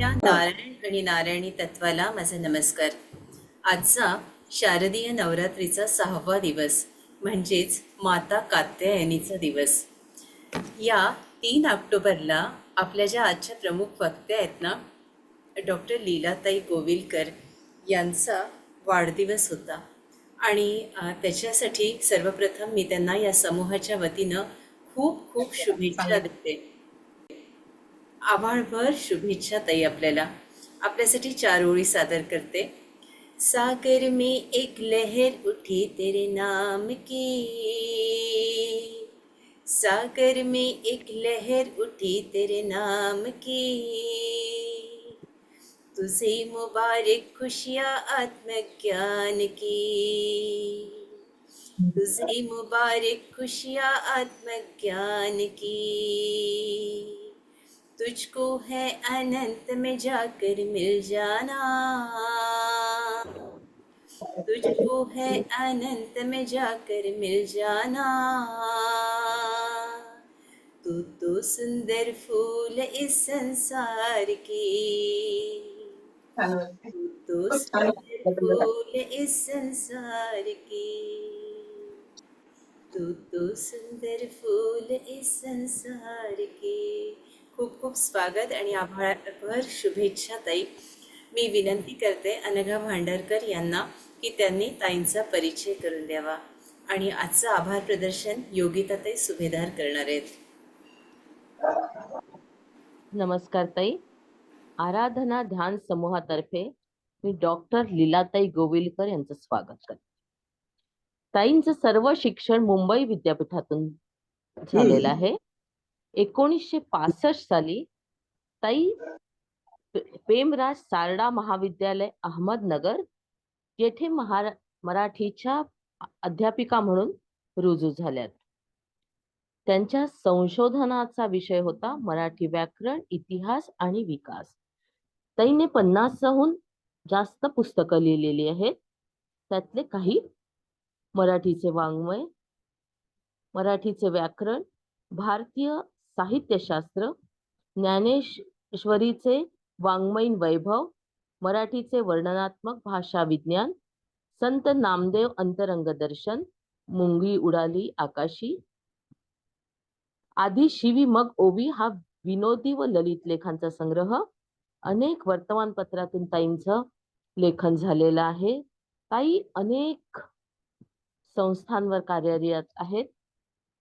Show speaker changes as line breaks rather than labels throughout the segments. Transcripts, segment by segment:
या नारायण आणि नारायणी तत्वाला माझा नमस्कार. आजचा शारदीय नवरात्रीचा 6वा दिवस म्हणजेच माता कात्यायनीचा दिवस. या 3 ऑक्टोबरला आपल्या ज्या आजच्या प्रमुख वक्त्या आहेत ना, डॉक्टर लीलाताई गोविलकर यांचा वाढदिवस होता. आणि त्याच्यासाठी सर्वप्रथम मी त्यांना या समूहाच्या वतीनं खूप खूप शुभेच्छा देते. आभाळभर शुभेच्छा ताई आपल्याला. आपल्यासाठी 4 ओळी सादर करते. सागर में एक लहर उठी तेरे नाम की, सागर में एक लहर उठी तेरे नाम की, तुझे मुबारक खुशियाँ आत्मज्ञान की, तुझे मुबारक खुशियाँ आत्मज्ञान की, तुझको है अनंत में जाकर मिल जाना, तुझको है अनंत में जाकर मिल जाना, तू तो सुंदर फूल इस संसार की, तू तो सुंदर फूल इस संसार की, तू तो सुंदर फूल इस संसार की. खूप खूप स्वागत आणि आभारभर शुभेच्छा ताई. मी विनंती करते अनघा भांडारकर यांना की त्यांनी ताईंचा परिचय करून द्यावा आणि आजचं आभार प्रदर्शन योगिताताई सुभेदार करणार आहेत.
नमस्कार ताई. आराधना ध्यान समूहातर्फे मी डॉक्टर लीलाताई गोविलकर यांचं स्वागत करते. ताईंचं सर्व शिक्षण मुंबई विद्यापीठातून झालेलं आहे. 1965 साली ताई प्रेमराज सारडा महाविद्यालय अहमदनगर येथे मराठीच्या अध्यापिका म्हणून रुजू झाल्यात. त्यांच्या संशोधनाचा विषय होता मराठी व्याकरण, इतिहास आणि विकास. ताईने 50हून जास्त पुस्तकं लिहिलेली आहेत. त्यातले काही मराठीचे वाङ्मय, मराठीचे व्याकरण, भारतीय साहित्यशास्त्र, ज्ञानेश्वरीचे वाङ्मयीन वैभव, मराठीचे वर्णनात्मक भाषा विज्ञान, संत नामदेव अंतरंग दर्शन, मुंगी उडाली आकाशी, आधी शिवी मग ओवी हा विनोदी व ललित लेखांचा संग्रह, अनेक वर्तमानपत्रातून ताईंचं लेखन झालेलं आहे. ताई अनेक संस्थांवर कार्यरत आहेत.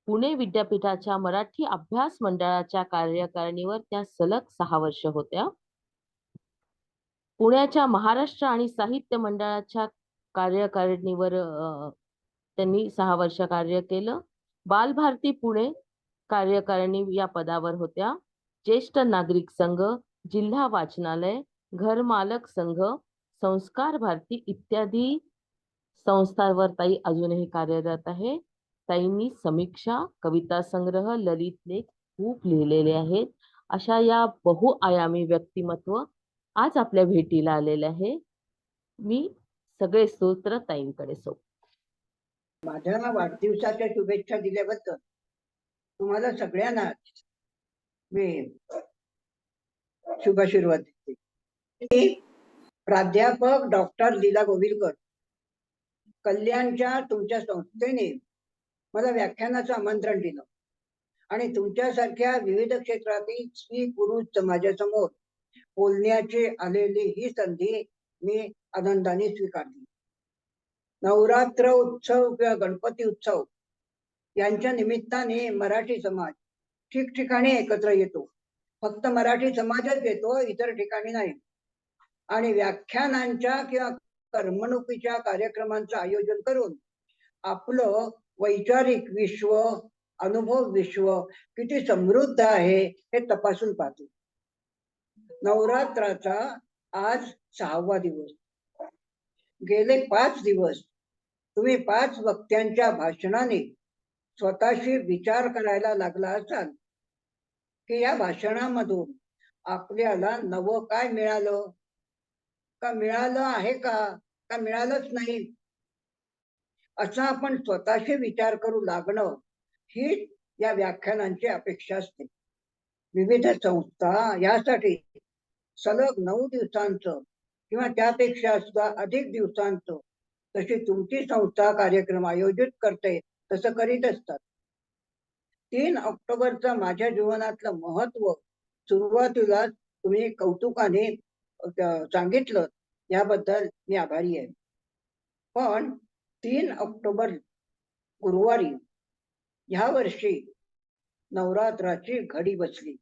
पुणे विद्यापीठाच्या मराठी अभ्यास मंडळाच्या कार्यकारिणीवर त्या सलग 6 वर्ष होत्या. पुण्याच्या महाराष्ट्र आणि साहित्य मंडळाच्या कार्यकारिणीवर त्यांनी 6 वर्ष कार्य केलं. बालभारती पुणे कार्यकारिणी या पदावर होत्या. ज्येष्ठ नागरिक संघ, जिल्हा वाचनालय, घरमालक संघ, संस्कार भारती इत्यादी संस्थांवर ताई अजूनही कार्यरत आहे. ताईंनी समीक्षा, कविता संग्रह, ललित लेख खूप लिहिलेले आहेत. अशा या बहुआयामी व्यक्तिमत्व आज आपल्या भेटीला आलेले आहे. मी सगळे स्तोत्र ताईंकडे सोपतो.
माझ्या वाढदिवसाच्या शुभेच्छा दिल्याबद्दल तुम्हाला सगळ्यांना मी शुभाशीर्वाद देते. प्राध्यापक डॉक्टर लीला गोविलकर कल्याणच्या तुमच्या संस्थेने मला व्याख्यानाचं आमंत्रण दिलं आणि तुमच्यासारख्या विविध क्षेत्रातील स्त्री पुरुष समाजासमोर बोलण्याची आलेली ही संधी मी आनंदाने स्वीकारली. नवरात्र उत्सव किंवा गणपती उत्सव यांच्या निमित्ताने मराठी समाज ठिकठिकाणी एकत्र येतो. फक्त मराठी समाजच येतो, इतर ठिकाणी नाही. आणि व्याख्यानांच्या किंवा करमणुकीच्या कार्यक्रमांचं आयोजन करून आपलं वैचारिक विश्व, अनुभव विश्व किती समृद्ध आहे हे तपासून पाहतो. नवरात्राचा आज 6वा दिवस. गेले 5 दिवस तुम्ही 5 वक्त्यांच्या भाषणाने स्वतःशी विचार करायला लागला असाल की या भाषणामधून आपल्याला नवं काय मिळालं, का मिळालं आहे का मिळालंच नाही, असा आपण स्वतःशी विचार करू लागणं ही या व्याख्यानांची अपेक्षा असते. विविध संस्था यासाठी सलग 9 दिवसांचं किंवा त्यापेक्षा सुद्धा अधिक दिवसांचं तशी तुमची संस्था कार्यक्रम आयोजित करते तसं करीत असतात. 3 ऑक्टोबरचं माझ्या जीवनातलं महत्व सुरुवातीला तुम्ही कौतुकाने सांगितलं, याबद्दल मी आभारी आहे. पण 3 ऑक्टोबर गुरुवारी ह्या वर्षी नवरात्राची घडी बसली.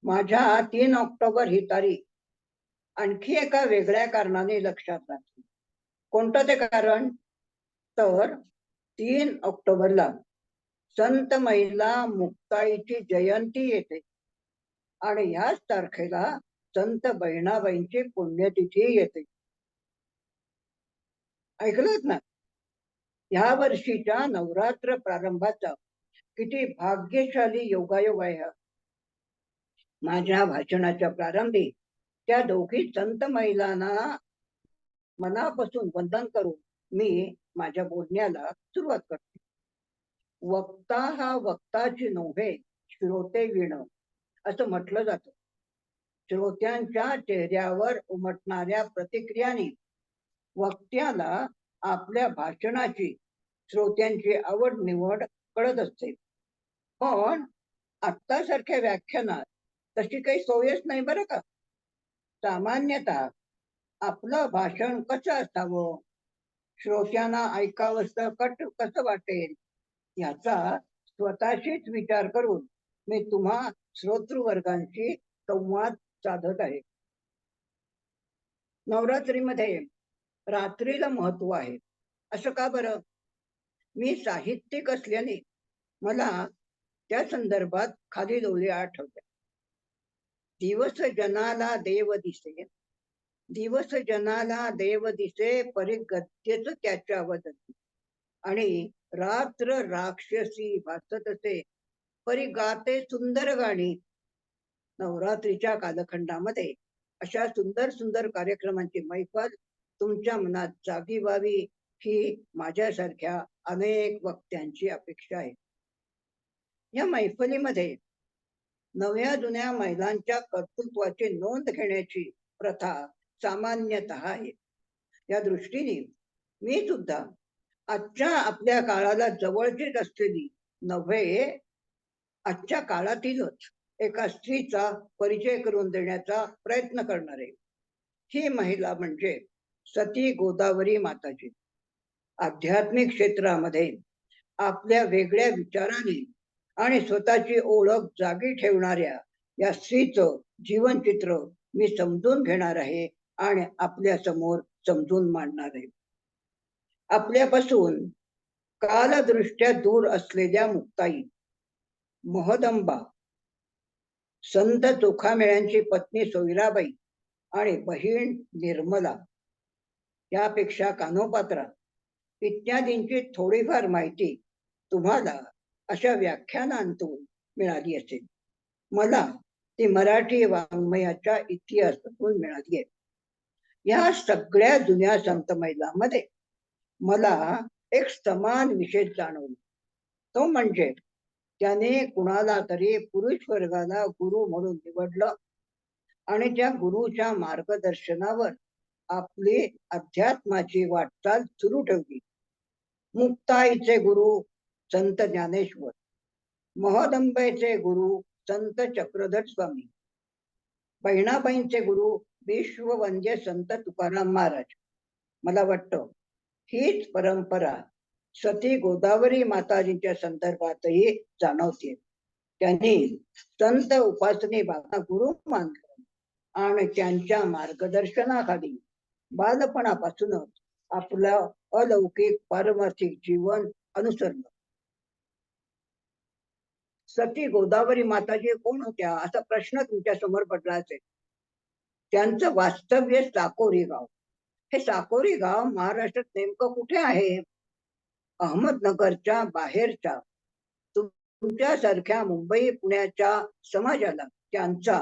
माझ्या 3 ऑक्टोबर ही तारीख आणखी एका वेगळ्या कारणाने लक्षात राहते. कोणतं ते कारण? तर 3 ऑक्टोबरला संत महिला मुक्ताईची जयंती येते आणि ह्याच तारखेला संत बहिणाबाईंची पुण्यतिथी येते. ऐकलत ना? ह्या वर्षीच्या नवरात्र प्रारंभाचा किती भाग्यशाली योगायोग आहे हा. माझ्या भाषणाच्या प्रारंभी त्या दोघी संत महिलांना मनापासून वंदन करून मी माझ्या बोलण्याला सुरुवात करते. वक्ता हा वक्ताची नव्हे श्रोते विण असं म्हटलं जातं. श्रोत्यांच्या चेहऱ्यावर उमटणाऱ्या प्रतिक्रियांनी वक्त्याला आपल्या भाषणाची श्रोत्यांची आवड निवड कळत असते. पण आत्तासारख्या व्याख्यानात तशी काही सोयच नाही बरं का. सामान्यतः आपलं भाषण कसं असावं, श्रोत्यांना ऐकावंसं कसं वाटेल, याचा स्वतःशीच विचार करून मी तुम्हा श्रोतृवर्गांशी संवाद साधत आहे. नवरात्रीमध्ये रात्रीला महत्व आहे. असं का बरं? मी साहित्यिक असल्याने मला त्या संदर्भात खालील ओळी आठवतात. दिवस जनाला देव दिसे, दिवस जनाला देव दिसे, परी गद्यच त्याच्या वदनी, आणि रात्र राक्षसी भासत असे, परी गाते सुंदर गाणी. नवरात्रीच्या कालखंडामध्ये अशा सुंदर सुंदर कार्यक्रमांची मैफल तुमच्या मनात जागी व्हावी ही माझ्यासारख्या अनेक वक्त्यांची अपेक्षा आहे. या मैफलीमध्ये नव्या जुन्या महिलांच्या कर्तृत्वाची नोंद घेण्याची प्रथा सामान्यतः आहे. या दृष्टीने मी सुद्धा आजच्या आपल्या काळाला जवळचीच असलेली नव्हे, आजच्या काळातीलच एका स्त्रीचा परिचय करून देण्याचा प्रयत्न करणार आहे. ही महिला म्हणजे सती गोदावरी माताजी. आध्यात्मिक क्षेत्रामध्ये आपल्या वेगळ्या विचारांनी आणि स्वतःची ओळख जागी ठेवणाऱ्या या स्त्रीचं जीवनचित्र मी समजून घेणार आहे आणि आपल्या समोर समजून मांडणार आहे. आपल्यापासून कालदृष्ट्या दूर असलेल्या मुक्ताई, महदंबा, संत चोखामेळ्यांची पत्नी सोयराबाई आणि बहीण निर्मला, यापेक्षा कानोपात्रा इत्यादींची थोडीफार माहिती तुम्हाला अशा व्याख्यानांतून मिळाली असेल. मला ती मराठी वाङ्मयाच्या इतिहासातून मिळाली आहे. या सगळ्या जुन्या संत महिलांमध्ये मला एक समान विशेष जाणवला. तो म्हणजे त्याने कुणाला तरी पुरुष वर्गाला गुरु म्हणून निवडलं आणि त्या गुरुच्या मार्गदर्शनावर आपली अध्यात्माची वाटचाल सुरू ठेवली. मुक्ताईचे गुरु संत ज्ञानेश्वर, महदंबेचे गुरु संत चक्रधर स्वामी, बहिणाबाईंचे गुरु विश्ववंद्य संत तुकाराम महाराज. मला वाटतं हीच परंपरा सती गोदावरी माताजींच्या संदर्भातही जाणवते. त्यांनी संत उपासनेबाबा गुरु मानलं आणि त्यांच्या मार्गदर्शनाखाली बालपणापासूनच आपलं अलौकिक पारमार्थिक जीवन अनुसरलं. सती गोदावरी माताजी कोण होत्या असा प्रश्न तुमच्या समोर पडला असेल. त्यांचं वास्तव्य साकोरी गाव. हे साकोरी गाव महाराष्ट्रात नेमकं कुठे आहे? अहमदनगरच्या बाहेरच्या तुमच्यासारख्या मुंबई पुण्याच्या समाजाला त्यांचा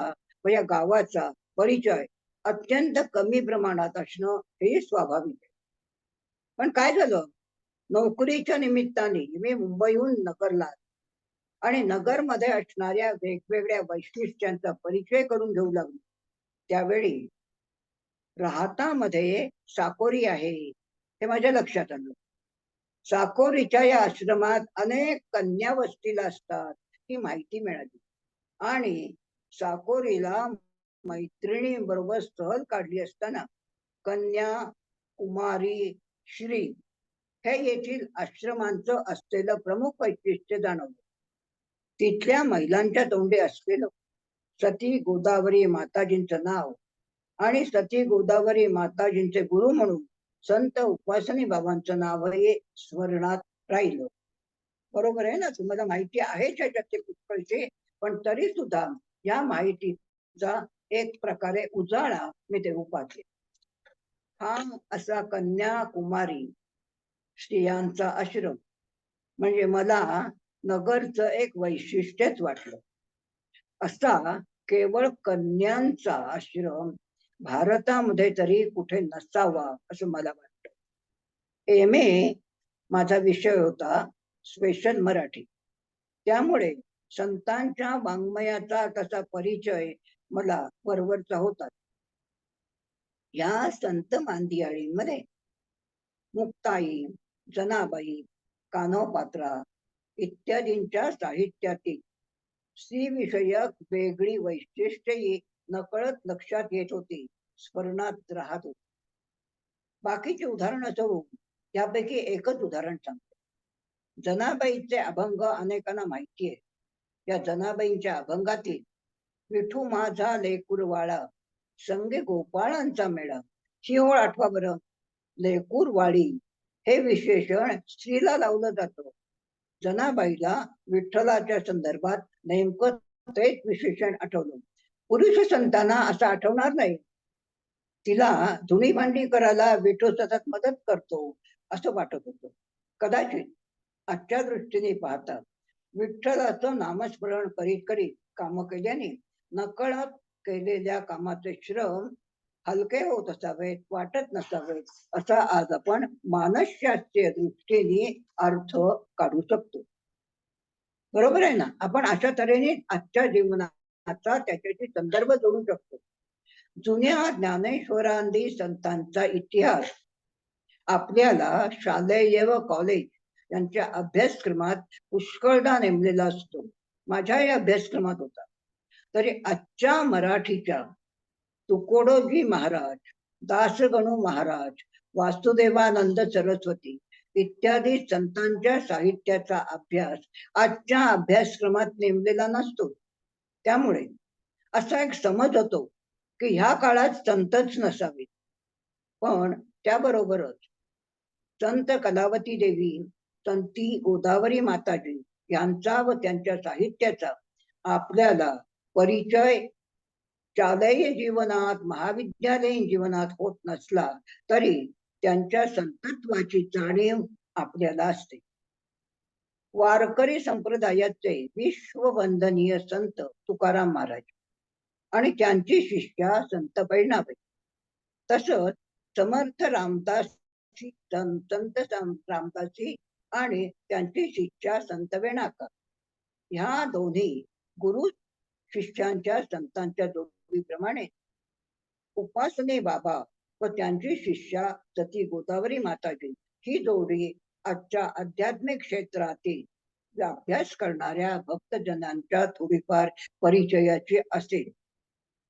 व या गावाचा परिचय अत्यंत कमी प्रमाणात असणं हे स्वाभाविक आहे. पण काय झालं, नोकरीच्या निमित्ताने मी मुंबईहून नगरला आणि नगरमध्ये असणाऱ्या वेगवेगळ्या वैशिष्ट्यांचा परिचय करून घेऊ लागलो. त्यावेळी राहतामध्ये साकोरी आहे हे माझ्या लक्षात आलं. साकोरीच्या या आश्रमात अनेक कन्या वस्तीला असतात ही माहिती मिळाली आणि साकोरीला मैत्रिणी बरोबर सहल काढली असताना कन्या, कुमारी, श्री हे येथील आश्रमांचं असलेलं प्रमुख वैशिष्ट्य जाणवलं. तिथल्या महिलांच्या तोंडी असलेलं सती गोदावरी माताजींचं नाव आणि सती गोदावरी माताजींचे गुरु म्हणून संत उपासनी बाबांचं नावही स्मरणात राहिलं. बरोबर आहे ना, तुम्हाला माहिती आहे त्याच्यातले पुष्कळचे, पण तरी सुद्धा या माहितीचा एक प्रकारे उजाळा मी देऊ पाहते. हा असा कन्याकुमारी स्त्रियांचा आश्रम म्हणजे मला नगरचं एक वैशिष्ट्यच वाटलं. असा केवळ कन्यांचा आश्रम भारतामध्ये तरी कुठे नसावा असं मला वाटतं. MA माझा विषय होता स्पेशल मराठी, त्यामुळे संतांच्या वाङ्मयाचा तसा परिचय मला वरवरचा होता. या संत मांदियाळींमध्ये मुक्ताई, जनाबाई, कान्होपात्रा इत्यादींच्या साहित्यातील स्त्रीविषयक वेगळी वैशिष्ट्ये नकळत लक्षात येत होती, स्मरणात राहत होती. बाकीची उदाहरणं सोडून यापैकी एकच उदाहरण सांगतो. जनाबाईचे अभंग अनेकांना माहिती आहे. या जनाबाईंच्या अभंगातील विठू माझा लेकुरवाळा संगे गोपाळांचा मेळा ही ओळ आठवा बरं. लेकुरवाळी हे विशेषण स्त्रीला लावलं जातं. जनाबाईला विठ्ठलाच्या संदर्भात नेमकं तेच विशेषण आठवलं. पुरुष संतांना असं आठवणार नाही. तिला धुणी भांडी करायला विठू सतत मदत करतो असं वाटत होतं. कदाचित आजच्या दृष्टीने पाहता विठ्ठलाचं नामस्मरण करीत करीत काम केल्याने नकळत केलेल्या कामाचे श्रम हलके होत असावेत, वाटत नसावेत असा आज आपण मानसशास्त्रीय दृष्टीने अर्थ काढू शकतो. बरोबर आहे ना. आपण अशा तऱ्हेने आजच्या जीवनाचा त्याच्याशी संदर्भ जोडू शकतो. जुन्या ज्ञानेश्वरांदी संतांचा इतिहास आपल्याला शालेय व कॉलेज यांच्या अभ्यासक्रमात पुष्कळदा नेमलेला असतो. माझ्याही अभ्यासक्रमात होता. तरी आजच्या मराठीच्या तुकोडोजी महाराज, दासगणू महाराज, वासुदेवानंद सरस्वती इत्यादी संतांच्या साहित्याचा अभ्यास आजच्या अभ्यासक्रमात नेमलेला नसतो. त्यामुळे असा एक समज होतो की ह्या काळात संतच नसावे. पण त्याबरोबरच संत कलावती देवी, संती गोदावरी माताजी यांचा व त्यांच्या साहित्याचा आपल्याला परिचय शालेय जीवनात, महाविद्यालयीन जीवनात होत नसला तरी त्यांच्या संतत्वाची जाणीव आपल्याला असते. वारकरी संप्रदायाचे विश्ववंदनीय संत तुकाराम महाराज आणि त्यांची शिष्या संत बहिणाबाई, तसंच समर्थ रामदासी, संत रामदासी आणि त्यांची शिष्या संत वेणाकर, ह्या दोन्ही गुरु शिष्यांच्या संतांच्या जोडीप्रमाणे उपासनी बाबा व त्यांची शिष्या सती गोदावरी माताजी ही जोडी आजच्या आध्यात्मिक क्षेत्रातील अभ्यास करणाऱ्या भक्तजनांच्या थोडीफार परिचयाची असेल.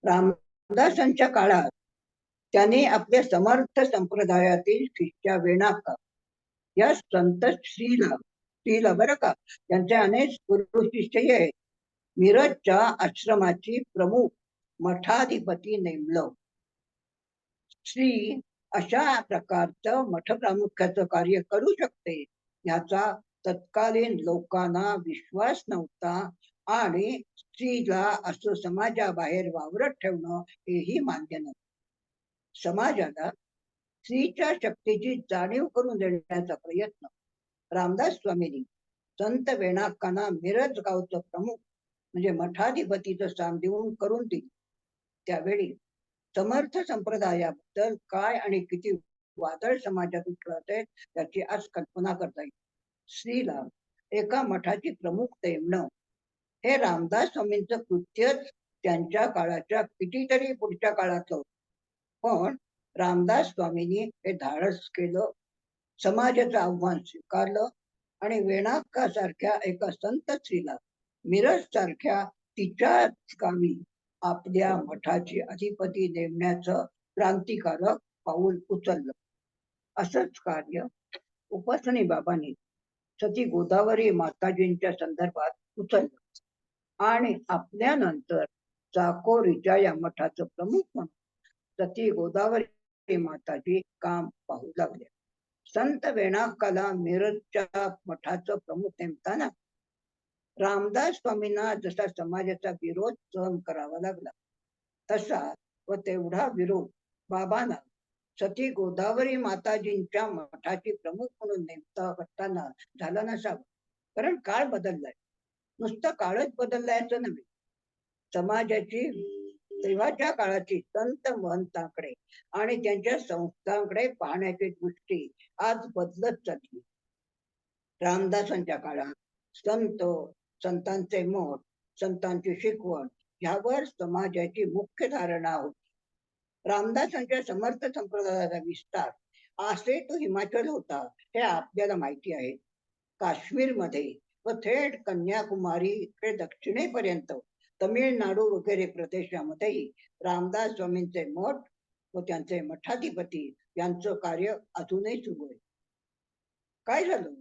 रामदासांच्या काळात त्यांनी आपल्या समर्थ संप्रदायातील शिष्या वेणाकर या संत स्त्रीला बरं का, त्यांचे अनेक गुरु शिष्य आहेत, मिरजच्या आश्रमाची प्रमुख मठाधिपती नेमलं. स्त्री अशा प्रकारचं मठ प्रामुख्याचं कार्य करू शकते याचा तत्कालीन लोकांना विश्वास नव्हता आणि स्त्रीला असं समाजाबाहेर वावरत ठेवणं हेही मान्य नव्हतं. समाजाला स्त्रीच्या शक्तीची जाणीव करून देण्याचा प्रयत्न रामदास स्वामींनी संत वेणाकांना मिरज गावचं प्रमुख म्हणजे मठाधिपतीचं स्थान देऊन करून दिले. त्यावेळी समर्थ संप्रदायाबद्दल काय आणि किती वादळ समाजात उठत आहेत त्याची आज कल्पना करता येईल. स्त्रीला एका मठाची प्रमुख नेमणं हे रामदास स्वामींचं कृत्यच त्यांच्या काळाच्या कितीतरी पुढच्या काळातलं होतं. पण रामदास स्वामींनी हे धाडस केलं, समाजाचं आव्हान स्वीकारलं आणि वेणाक्कासारख्या एका संत स्त्रीला मिरज सारख्या तिच्याच गावी आपल्या मठाची अधिपती नेमण्याचं क्रांतिकारक पाऊल उचललं. असंच कार्य उपासनी बाबांनी सती गोदावरी माताजींच्या संदर्भात उचललं आणि आपल्यानंतर चाकोरीच्या या मठाचं प्रमुख म्हणून सती गोदावरी माताजी काम पाहू लागले. संत वेणाक्काला मिरजच्या मठाचं प्रमुख नेमताना रामदास स्वामींना जसा समाजाचा विरोध सहन करावा लागला, तसा व तेवढा विरोध बाबांना सती गोदावरी माताजींच्या मठाची प्रमुख म्हणून नेमता असताना झाला नसावा. कारण काळ बदललाय. नुसतं काळच बदललाय असं नव्हे, समाजाची तेव्हाच्या काळाची संत महंतांकडे आणि त्यांच्या संस्थांकडे पाहण्याची दृष्टी आज बदलत चालली. रामदासांच्या काळात संत, संतांचे मठ, संतांची शिकवण यावर समाजाची मुख्य धारणा होती. रामदासांच्या समर्थ संप्रदायाचा विस्तार आसे तो हिमाचल होता हे आपल्याला माहिती आहे. काश्मीरमध्ये व थेट कन्याकुमारी ते दक्षिणेपर्यंत तमिळनाडू वगैरे प्रदेशामध्येही रामदास स्वामींचे मठ व त्यांचे मठाधिपती यांचं कार्य अजूनही सुरू आहे. काय झालं?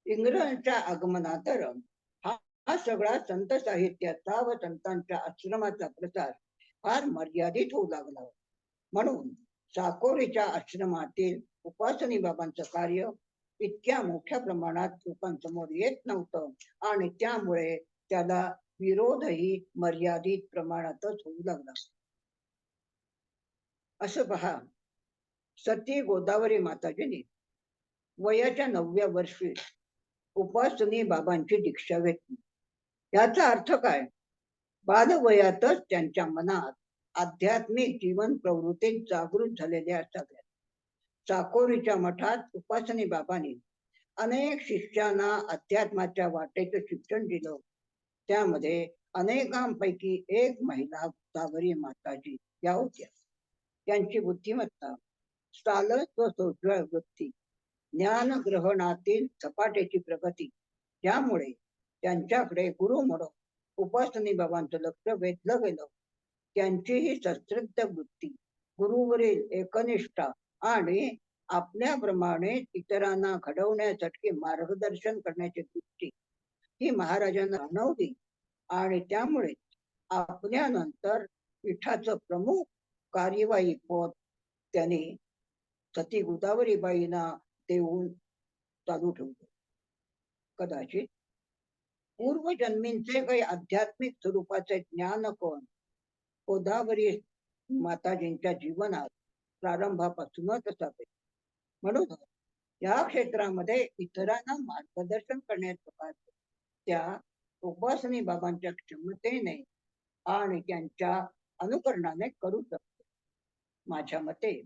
इंग्रजांच्या आगमनानंतर हा सगळा संत साहित्याचा व संतांच्या आश्रमाचा प्रसार फार मर्यादित होऊ लागला. म्हणून चाकोरीच्या आश्रमातील उपासनी बाबांचं कार्य इतक्या मोठ्या प्रमाणात लोकांसमोर येत नव्हतं आणि त्यामुळे त्याला विरोधही मर्यादित प्रमाणातच होऊ लागला. असं पहा, सती गोदावरी माताजींनी वयाच्या 9व्या वर्षी उपासनी बाबांची दीक्षा घेतली. याचा अर्थ काय? बालवयातच त्यांच्या मनात आध्यात्मिक जीवन प्रवृत्तीत जागृत झालेल्या असाव्यात. चाकोरीच्या मठात उपासनी बाबांनी अनेक शिष्यांना अध्यात्माच्या वाटेचं शिक्षण दिलं. त्यामध्ये अनेकांपैकी एक महिला गोदावरी माताजी या होत्या. त्यांची बुद्धिमत्ता, सालस व सोज्वळ वृत्ती, ज्ञान ग्रहणातील झपाट्याची प्रगती यामुळे त्यांच्याकडे गुरु म्हणून उपासनी बाबांचं लक्ष वेधलं गेलं. त्यांची ही शस्त्रज्ञ वृत्ती, गुरुवरील एकनिष्ठा आणि आपल्याप्रमाणे इतरांना घडवण्यासाठी मार्गदर्शन करण्याची दृष्टी ही महाराजांना जाणवली आणि त्यामुळे आपल्यानंतर पीठाचं प्रमुख कार्यवाही पद त्यांनी सती गोदावरीबाईंना देऊन चालू ठेवलं. कदाचित पूर्वजन्मींचे काही आध्यात्मिक स्वरूपाचे ज्ञान पण गोदावरी माताजींच्या जीवनात प्रारंभापासूनच असावे. म्हणून या क्षेत्रामध्ये इतरांना मार्गदर्शन करण्याचं कार्य त्या उपासनी बाबांच्या क्षमतेने आणि त्यांच्या अनुकरणाने करू शकतो. माझ्या मते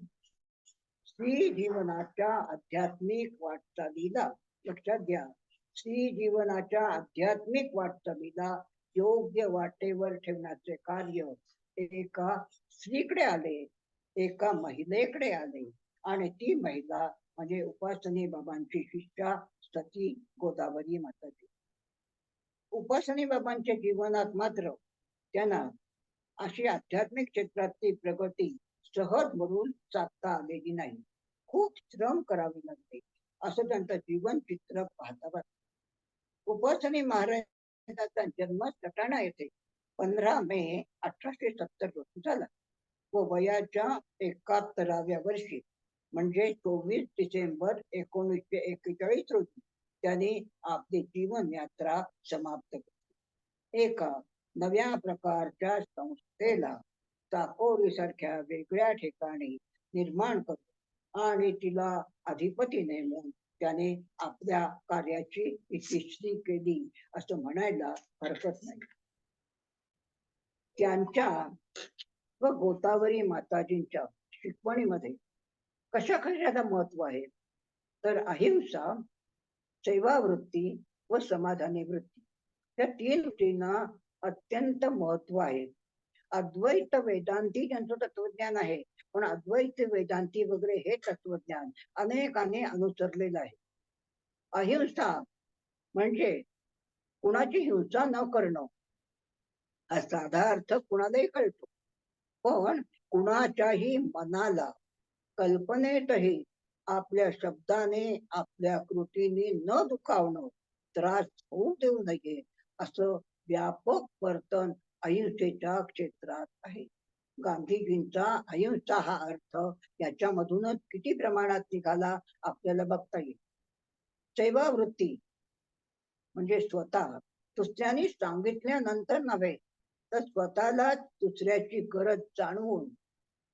स्त्री जीवनाच्या आध्यात्मिक वाटचालीला, लक्षात घ्या, स्त्री जीवनाच्या आध्यात्मिक वाटचालीला योग्य वाटेवर ठेवण्याचे कार्य एका स्त्रीकडे आले, एका महिलेकडे आले आणि ती महिला म्हणजे उपासनी बाबांची शिष्या सती गोदावरी माताजी. उपासनी बाबांच्या जीवनात मात्र त्यांना अशी आध्यात्मिक क्षेत्रातली प्रगती सहज म्हणून साधता आलेली नाही. खूप श्रम करावे लागले असं त्यांचं जीवन चित्र पाहता. उपासनी महाराजांचा जन्म सटाणा येथे 15 मे 1870 रोजी झाला व वयाच्या 71व्या वर्षी म्हणजे 24 डिसेंबर 1941 रोजी त्यांनी आपली जीवन यात्रा समाप्त केली. एका नव्या प्रकारच्या संस्थेला चाकोरी सारख्या वेगळ्या ठिकाणी निर्माण करून आणि तिला अधिपती नेमून त्याने आपल्या कार्याची यशस्वी केली असं म्हणायला हरकत नाही. त्यांच्या व गोदावरी माताजींच्या शिकवणीमध्ये कशा कशाला महत्व आहे तर अहिंसा, सेवावृत्ती व समाधानी वृत्ती या 3 गोष्टींना अत्यंत महत्व आहे. अद्वैत वेदांती ज्यांचं तत्वज्ञान आहे, पण अद्वैत वेदांती वगैरे हे तत्वज्ञान अनेकांनी अनुसरलेलं आहे. अहिंसा म्हणजे कुणाची हिंसा न करणं, हा साधा अर्थ कुणालाही कळतो. पण कुणाच्याही मनाला, कल्पनेतही आपल्या शब्दाने, आपल्या कृतीने न दुखावणं, त्रास होऊ देऊ नये, असं व्यापक वर्तन अहिंसेच्या क्षेत्रात आहे. गांधीजींचा अहिंसा हा अर्थ याच्यामधूनच किती प्रमाणात निघाला आपल्याला बघता येईल. सेवावृत्ती म्हणजे स्वतः दुसऱ्यांनी सांगितल्यानंतर नव्हे, तर स्वतःला दुसऱ्याची गरज जाणवून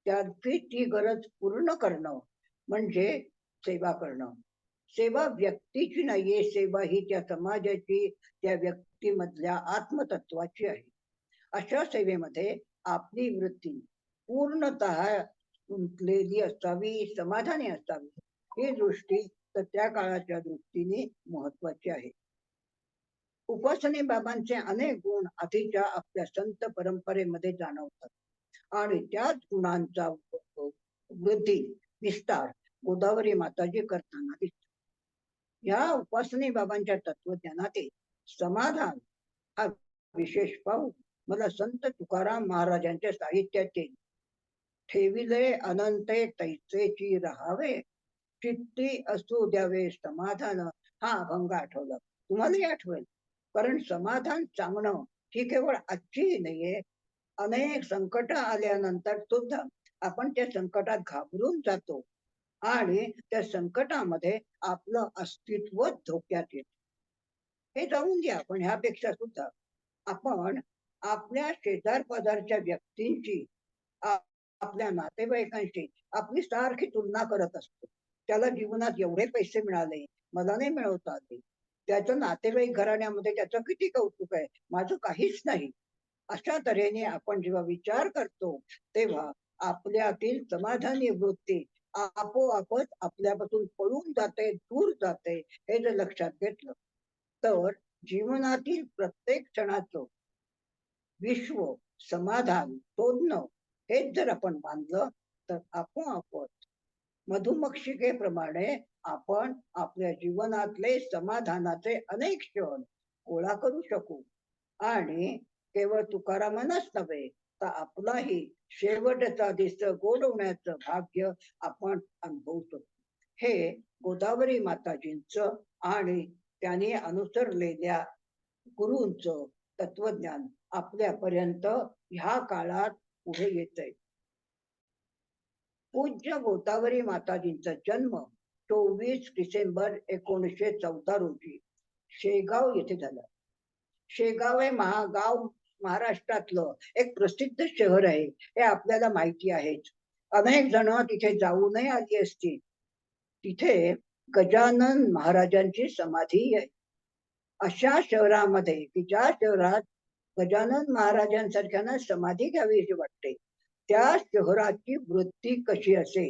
त्याची ती गरज पूर्ण करणं म्हणजे सेवा करणं. सेवा व्यक्तीची नाहीये, सेवा ही त्या समाजाची, त्या व्यक्तीमधल्या आत्मतत्वाची आहे. अशा सेवेमध्ये आपली वृत्ती पूर्णतः गुंतलेली असावी, समाधानी असावी. ही दृष्टी तर त्या काळाच्या दृष्टीने महत्वाची आहे. उपासने बाबांचे अनेक गुण आधीच्या आपल्या संत परंपरेमध्ये जाणवतात आणि त्याच गुणांचा वृद्धी, विस्तार गोदावरी माताजी करताना दिसतो. या उपासने बाबांच्या तत्वज्ञानातील समाधान हा विशेष पाहून मला संत तुकाराम महाराजांच्या साहित्यातील ठेविले अनंते तैसेची राहावे, चित्ती असू द्यावे समाधान, हा अभंग आठवला. तुम्हालाही आठवेल. कारण समाधान सांगणं ही केवळ आजची नाहीये, अनेक संकट आल्यानंतर सुद्धा आपण त्या संकटात घाबरून जातो आणि त्या संकटामध्ये आपलं अस्तित्व धोक्यात येत. हे जाऊन द्या, पण ह्यापेक्षा सुद्धा आपण आपल्या शेजार पाजारच्या व्यक्तींची, आपल्या नातेवाईकांशी आपली सारखी तुलना करत असतो. त्याला जीवनात एवढे पैसे मिळाले, मला नाही मिळवता आले, त्याचं नातेवाईक घराण्यामध्ये त्याचं किती कौतुक आहे, माझं काहीच नाही. अशा तऱ्हेने आपण जेव्हा विचार करतो तेव्हा आपल्यातील समाधानी वृत्ती आपोआपच आपल्यापासून पळून जाते, दूर जाते. हे जर लक्षात घेतलं तर जीवनातील प्रत्येक क्षणाचं विश्व समाधान शोधणं हेच जर आपण मानलं तर आपोआपच मधुमक्षिकेप्रमाणे आपण आपल्या जीवनातले समाधानाचे अनेक क्षण गोळा करू शकू आणि केवळ तुकारामांनाच नव्हे तर आपलाही शेवटचा दिवस गोड होण्याचं भाग्य आपण अनुभवू शकतो. हे गोदावरी माताजींचं आणि त्यांनी अनुसरलेल्या गुरूंचं तत्वज्ञान आपल्यापर्यंत ह्या काळात पुढे येतंय. पूज्य गोदावरी माताजींचा जन्म 24 डिसेंबर 1914 रोजी शेगाव येथे झाला. शेगाव हे गाव महाराष्ट्रातलं एक प्रसिद्ध शहर आहे, हे आपल्याला माहिती आहेच. अनेक जण तिथे जाऊनही आली असतील. तिथे गजानन महाराजांची समाधी आहे. अशा शहरामध्ये की ज्या शहरात गजानन महाराजांसारख्यांना समाधी घ्यावी अशी वाटते, त्या शहराची वृत्ती कशी असेल,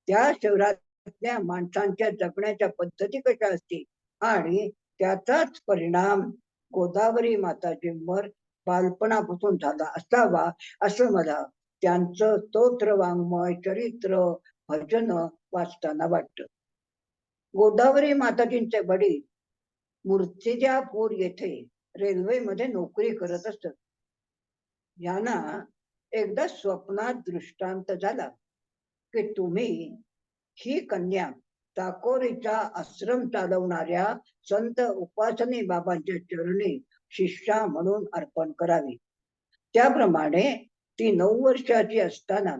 त्या शहरातल्या माणसांच्या जगण्याच्या पद्धती कशा असतील आणि त्याचाच परिणाम गोदावरी माताजींवर बालपणापासून झाला असावा असं मला त्यांचं स्तोत्र वाङ्मय, चरित्र, भजन वाचताना वाटतं. गोदावरी माताजींचे वडील मूर्तिजापूर येथे रेल्वेमध्ये नोकरी करत असत. यांना एकदा स्वप्नात दृष्टांत झाला की तुम्ही ही कन्या टाकोरीचा आश्रम चालवणाऱ्या संत उपासनी बाबांच्या चरणी शिष्या म्हणून अर्पण करावी. त्याप्रमाणे ती 9 वर्षाची असताना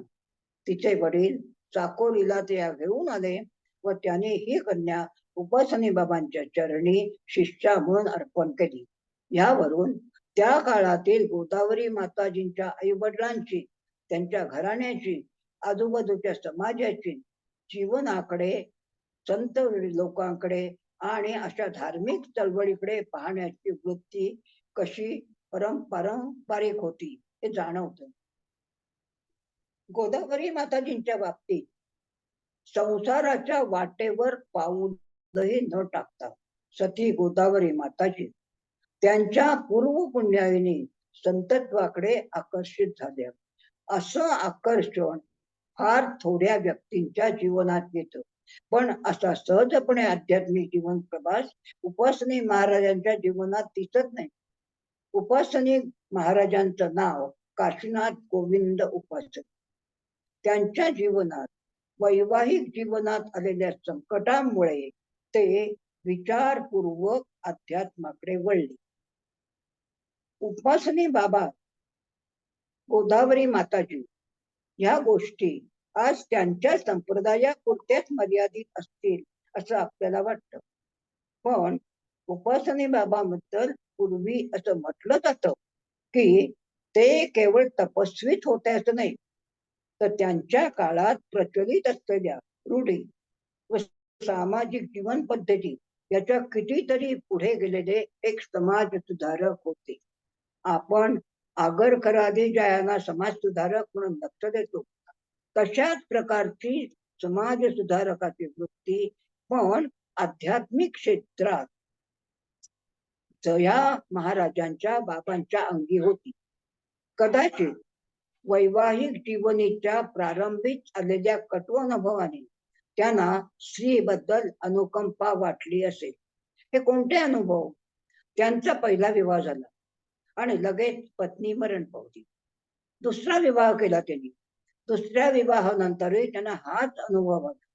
तिचे वडील चाकोरीला त्या घेऊन आले व त्याने ही कन्या उपासनी बाबांच्या चरणी शिष्या म्हणून अर्पण केली. यावरून त्या काळातील गोदावरी माताजींच्या आईवडिलांची, त्यांच्या घराण्याची, आजूबाजूच्या समाजाची जीवनाकडे, संत लोकांकडे आणि अशा धार्मिक चळवळीकडे पाहण्याची वृत्ती कशी पारंपरिक होती हे जाणवतं. गोदावरी माताजींच्या बाबतीत संसाराच्या वाटेवर पाऊलही न टाकता सती गोदावरी माताजी त्यांच्या पूर्व पुण्याईने संतत्वाकडे आकर्षित झाल्या. असं आकर्षण फार थोड्या व्यक्तींच्या जीवनात येतं, पण असा सहजपणे आध्यात्मिक जीवन प्रवास उपासनी महाराजांच्या जीवनात दिसत नाही. उपासनी महाराजांचं नाव काशीनाथ गोविंद उपासक. त्यांच्या जीवनात वैवाहिक जीवनात आलेल्या संकटामुळे ते विचारपूर्वक अध्यात्माकडे वळले. उपासनी बाबा, गोदावरी माताजी या गोष्टी आज त्यांच्या संप्रदायापुरत्याच मर्यादित असतील असं आपल्याला वाटतं. पण उपासनी बाबाबद्दल पूर्वी असं म्हटलं जातं की ते केवळ तपस्वीच होते असं नाही, तर त्यांच्या काळात प्रचलित असलेल्या रूढी व सामाजिक जीवन पद्धती याच्या कितीतरी पुढे गेलेले एक समाज सुधारक होते. आपण आगरकरांनी ज्यांना समाज सुधारक म्हणून लक्ष देतो, तशाच प्रकारची समाज सुधारकाची वृत्ती पण आध्यात्मिक क्षेत्रात जया महाराजांच्या बाबांच्या अंगी होती. कदाचित वैवाहिक जीवनाच्या प्रारंभीच आलेल्या कटू अनुभवाने त्यांना स्त्रीबद्दल अनुकंपा वाटली असेल. हे कोणते अनुभव? त्यांचा पहिला विवाह झाला आणि लगेच पत्नी मरण पावली. दुसरा विवाह केला त्यांनी. दुसऱ्या विवाहानंतरही त्यांना हाच अनुभव आला.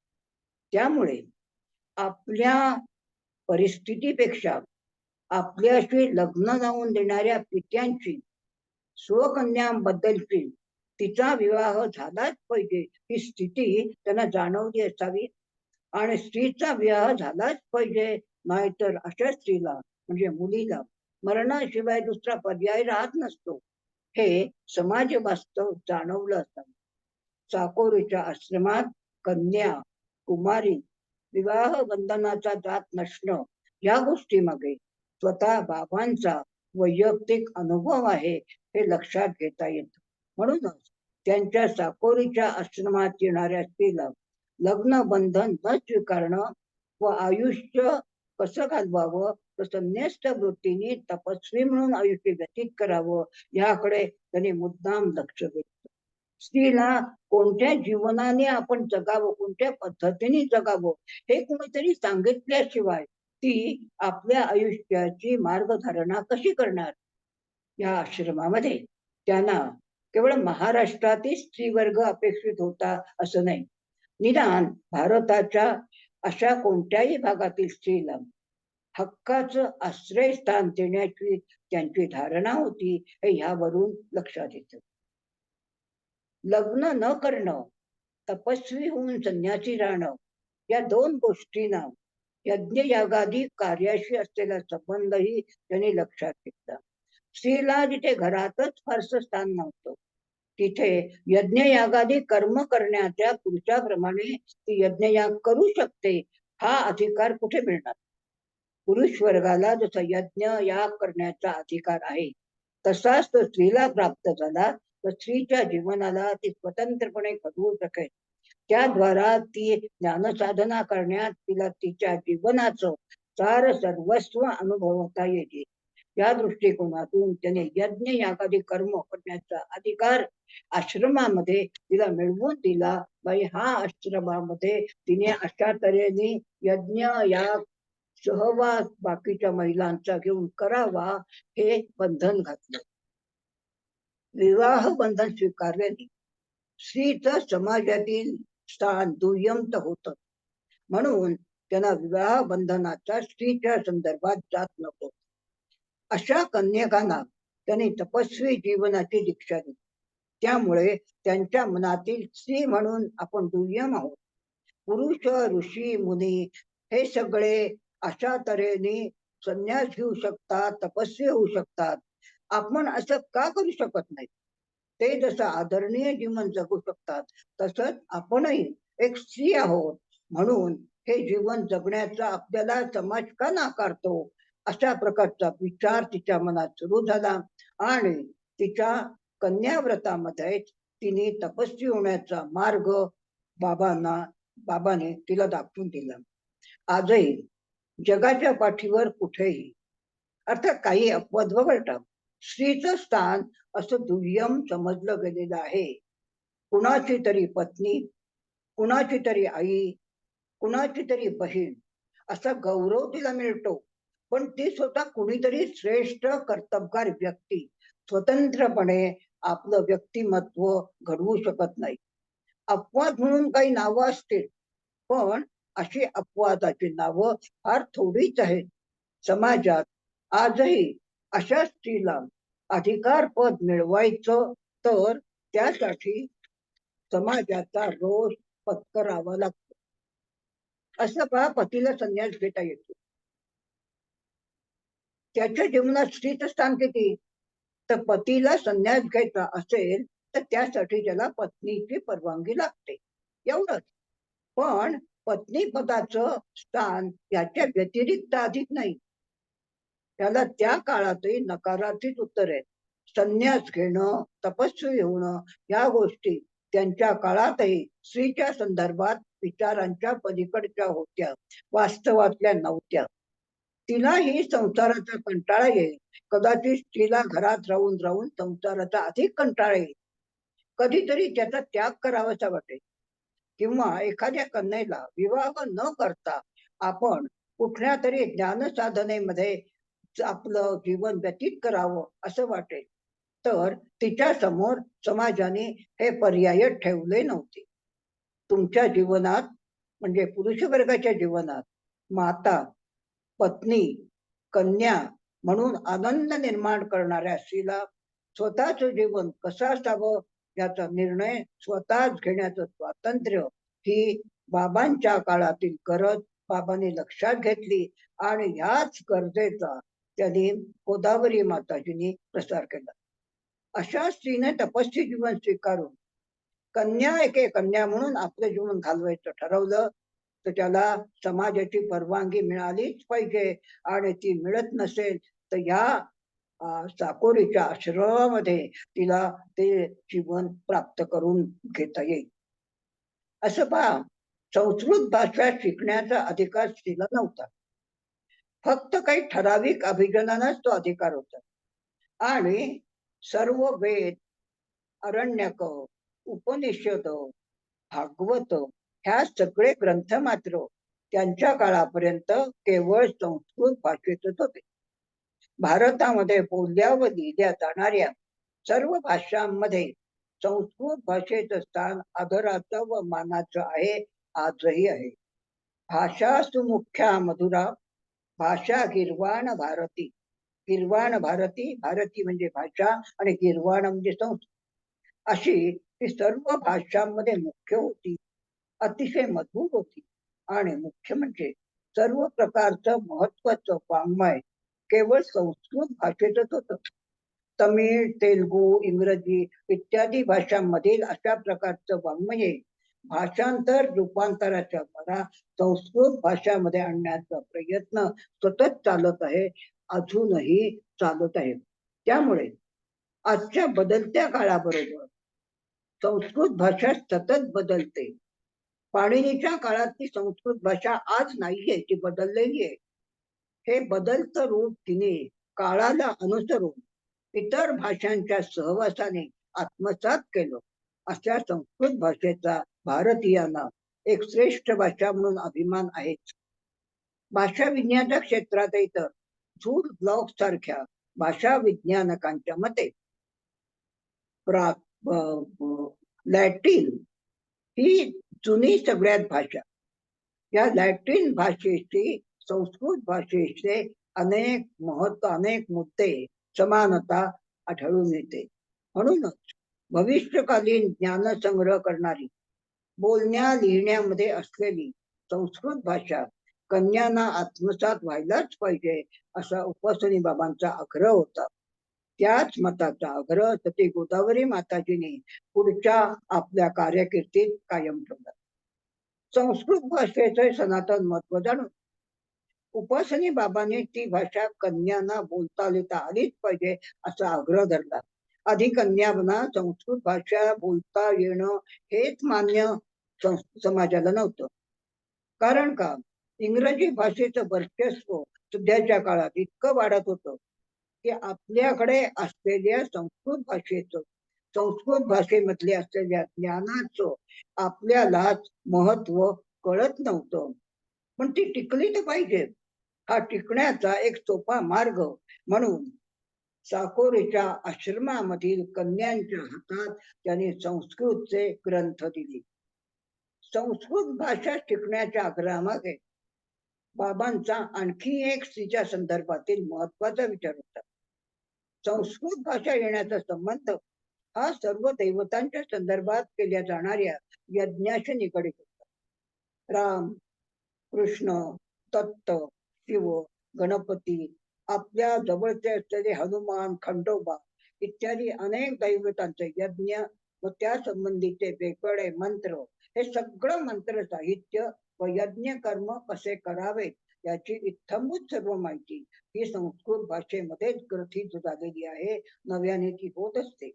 त्यामुळे आपल्या परिस्थितीपेक्षा आपल्याशी लग्न लावून देणाऱ्या पित्यांची, स्वकन्यांबद्दलची तिचा विवाह झालाच पाहिजे ही स्थिती त्यांना जाणवली असावी. आणि स्त्रीचा विवाह झालाच पाहिजे, नाहीतर अशा स्त्रीला म्हणजे मुलीला मरणाशिवाय दुसरा पर्याय राहत नसतो, हे समाज वास्तव जाणवलं असावं. चाकोरीच्या आश्रमात कन्या, कुमारी विवाह बंधनाचा जात नसणं या गोष्टीमागे स्वतः बाबांचा वैयक्तिक अनुभव आहे हे लक्षात घेता येतं. म्हणूनच त्यांच्या चाकोरीच्या आश्रमात येणाऱ्या स्त्रीला लग्न बंधन न स्वीकारणं व आयुष्य कसं घालवावं व संन्यस्त वृत्तीने तपस्वी म्हणून आयुष्य व्यतीत करावं याकडे त्यांनी मुद्दाम लक्ष दिलं. स्त्रीला कोणत्या जीवनाने आपण जगावं, कोणत्या पद्धतीने जगावं हे कोणीतरी सांगितल्याशिवाय ती आपल्या आयुष्याची मार्गधारणा कशी करणार? या आश्रमामध्ये त्यांना केवळ महाराष्ट्रातील स्त्रीवर्ग अपेक्षित होता असं नाही, निदान भारताच्या अशा कोणत्याही भागातील स्त्रीला हक्काचं आश्रयस्थान देण्याची त्यांची धारणा होती हे ह्यावरून लक्षात येतं. लग्न न करणं, तपस्वी होऊन संन्यासी राहणं या दोन गोष्टींना यज्ञयागादी कार्याशी असलेला संबंधही त्यांनी लक्षात घेतला. स्त्रीला जिथे घरातच फारसं स्थान नव्हतं, तिथे यज्ञयागादी कर्म करण्याच्या पुरुषाप्रमाणे ती यज्ञयाग करू शकते हा अधिकार कुठे मिळणार? पुरुष वर्गाला जसा यज्ञ याग करण्याचा अधिकार आहे, तसाच तो स्त्रीला प्राप्त झाला. तर स्त्रीच्या जीवनाला ती स्वतंत्रपणे घडवू शकेल. त्याद्वारा ती ज्ञानसाधना करण्यात तिला तिच्या जीवनाचं सार सर्वस्व अनुभवता येते. या दृष्टिकोनातून त्याने यज्ञ यागादी कर्म करण्याचा अधिकार आश्रमामध्ये तिला मिळवून दिला. बाई हा आश्रमामध्ये तिने अशा तऱ्हेने यज्ञ याग सहवास बाकीच्या महिलांचा घेऊन करावा हे बंधन घातलं. विवाह बंधन स्वीकारल्याने स्त्रीचं समाजातील स्थान दुय्यम होत, म्हणून त्यांना विवाह बंधनाचा स्त्रीच्या संदर्भात जात नको. अशा कन्यकांना त्यांनी तपस्वी जीवनाची दीक्षा दिली. त्यामुळे त्यांच्या मनातील स्त्री म्हणून आपण दुय्यम आहोत. पुरुष ऋषी मुनी हे सगळे अशा तऱ्हेने संन्यास घेऊ शकतात, तपस्वी होऊ शकतात. आपण असं का करू शकत नाही? ते जसं आदरणीय जीवन जगू शकतात, तसंच आपणही एक स्त्री आहोत म्हणून हे जीवन जगण्याचा आपल्याला समाज का नाकारतो? अशा प्रकारचा विचार तिच्या मनात सुरू झाला आणि तिच्या कन्याव्रतामध्ये तिने तपस्वी होण्याचा मार्ग बाबाने तिला दाखवून दिला. आजही जगाच्या पाठीवर कुठेही, अर्थात काही अपवाद वगळता, स्त्रीचं स्थान असं दुय्यम समजलं गेलेलं आहे. कुणाची तरी पत्नी, कुणाची तरी आई, कुणाची तरी बहीण असा गौरव तिला मिळतो, पण ती स्वतः कुणीतरी श्रेष्ठ कर्तबगार व्यक्ती स्वतंत्रपणे आपलं व्यक्तिमत्व घडवू शकत नाही. अपवाद म्हणून काही नावं असतील, पण अशी अपवादाची नावं फार थोडीच आहेत. समाजात आजही अशा स्त्रीला अधिकार पद मिळवायचं तर त्यासाठी समाजाचा रोष पत्करावा लागतो. असं पहा, पतीला संन्यास घेता येतो. त्याच्या जीवनात स्त्रीचं स्थान किती? तर पतीला संन्यास घ्यायचा असेल तर त्यासाठी त्याला पत्नीची परवानगी लागते, एवढंच. पण पत्नी पदाचं स्थान याच्या व्यतिरिक्त अधिक नाही. त्याला त्या काळातही नकाराचीच उत्तर आहेत. संन्यास घेणं, तपस्वी होणं या गोष्टी त्यांच्या काळातही स्त्रीच्या संदर्भात विचारांच्या पलीकडच्या होत्या, वास्तवातल्या नव्हत्या. तिलाही संसाराचा कंटाळा येईल. कदाचित तिला घरात राहून राहून संसाराचा अधिक कंटाळा येईल. कधीतरी त्याचा त्याग करावासा वाटेल, किंवा एखाद्या कन्येला विवाह न करता आपण कुठल्या तरी ज्ञानसाधनेमध्ये आपलं जीवन व्यतीत करावं असं वाटेल. तर तिच्या समोर समाजाने हे पर्याय ठेवले नव्हते. तुमच्या जीवनात म्हणजे पुरुष वर्गाच्या जीवनात माता, पत्नी, कन्या म्हणून आनंद निर्माण करणाऱ्या स्त्रीला स्वतःच जीवन कसं असावं याचा निर्णय स्वतःच घेण्याचं स्वातंत्र्य ही बाबांच्या काळातील गरज बाबांनी लक्षात घेतली, आणि ह्याच गरजेचा त्यांनी गोदावरी माताजींनी प्रसार केला. अशा स्त्रीने तपस्वी जीवन स्वीकारून कन्या म्हणून आपलं जीवन घालवायचं ठरवलं, तर त्याला समाजाची परवानगी मिळालीच पाहिजे. आणि ती मिळत नसेल तर या चाकोरीच्या आश्रमामध्ये तिला ते जीवन प्राप्त करून घेता येईल. असं पहा, संस्कृत भाषा शिकण्याचा अधिकार स्त्रीला नव्हता. फक्त काही ठराविक अभिजनांनाच तो अधिकार होता. आणि सर्व वेद, अरण्यक, उपनिषद, भागवत ह्या सगळे ग्रंथ मात्र त्यांच्या काळापर्यंत केवळ संस्कृत भाषेतच होते. भारतामध्ये बोलल्या व लिहिल्या जाणाऱ्या सर्व भाषांमध्ये संस्कृत भाषेचं स्थान आदराचं व मानाचं आहे, आजही आहे. भाषा सुमुख्या मधुरा, भाषा गिर्वाण भारती. गिर्वाण भारती, भारती म्हणजे भाषा आणि गिर्वाण म्हणजे संस्कृत. अशी ती सर्व भाषांमध्ये मुख्य होती, अतिशय मधुर होती. आणि मुख्य म्हणजे सर्व प्रकारचं महत्वाचं वाङ्मय केवळ संस्कृत भाषेतच होतं. तमिळ, तेलुगू, इंग्रजी इत्यादी भाषांमधील अशा प्रकारचं वाङ्मय भाषांतर रूपांतराच्या द्वारा संस्कृत भाषामध्ये आणण्याचा प्रयत्न सतत चालत आहे, अजूनही चालत आहे. त्यामुळे आजच्या बदलत्या काळाबरोबर संस्कृत भाषा सतत बदलते. पाणिनीच्या काळातली संस्कृत भाषा आज नाहीये, ती बदललेली आहे. हे बदलतं रूप तिने काळाला अनुसरून इतर भाषांच्या सहवासाने आत्मसात केलं. अशा संस्कृत भाषेचा भारतीयांना एक श्रेष्ठ भाषा म्हणून अभिमान आहेच. भाषा विज्ञानाच्या क्षेत्रातही तर झूड ब्लॉक सारख्या भाषा विज्ञानकांच्या मते लॅटिन ही जुनी सगळ्यात भाषा. या लॅटिन भाषेची संस्कृत भाषेचे अनेक मुद्दे समानता आढळून येते. म्हणूनच भविष्यकालीन ज्ञान संग्रह करणारी, बोलण्या लिहिण्यामध्ये असलेली संस्कृत भाषा कन्यांना आत्मसात व्हायलाच पाहिजे असा उपासनी बाबांचा आग्रह होता. त्याच मताचा आग्रह सती गोदावरी माताजींनी पुढच्या आपल्या कार्यकिर्दीत कायम ठेवला. संस्कृत भाषेचे सनातन महत्व जाणून उपासनी बाबांनी ती भाषा कन्यांना बोलता लिहिता आलीच पाहिजे असा आग्रह धरला. आधी कन्यांना संस्कृत भाषा बोलता येणं हेच मान्य समाजाला नव्हतं. कारण का, इंग्रजी भाषेचं वर्चस्व सध्याच्या काळात इतकं वाढत होतं की आपल्याकडे असलेल्या संस्कृत भाषेमधले असलेल्या ज्ञानाचं आपल्यालाच महत्व कळत नव्हतं. पण ती टिकली तर पाहिजे. हा टिकण्याचा एक सोपा मार्ग म्हणून साकोरीच्या आश्रमामधील कन्यांच्या हातात त्यांनी संस्कृतचे ग्रंथ दिले. संस्कृत भाषा शिकण्याच्या आग्रहामागे बाबांचा आणखी एक स्त्रीच्या संदर्भातील महत्वाचा विचार होता. संस्कृत भाषा येण्याचा संबंध हा सर्व दैवतांच्या संदर्भात केल्या जाणाऱ्या यज्ञाशी निगडित होता. राम, कृष्ण, दत्त, शिव, गणपती, आपल्या जवळचे असलेले हनुमान, खंडोबा इत्यादी अनेक दैवतांचे यज्ञ व त्या संबंधीचे वेगवेगळे मंत्र, हे सगळं मंत्र साहित्य व यज्ञ कर्म कसे करावे याची इत्थंभूत सर्व माहिती ही संस्कृत भाषेमध्येच ग्रथित झालेली आहे. नव्याने ती होत असते.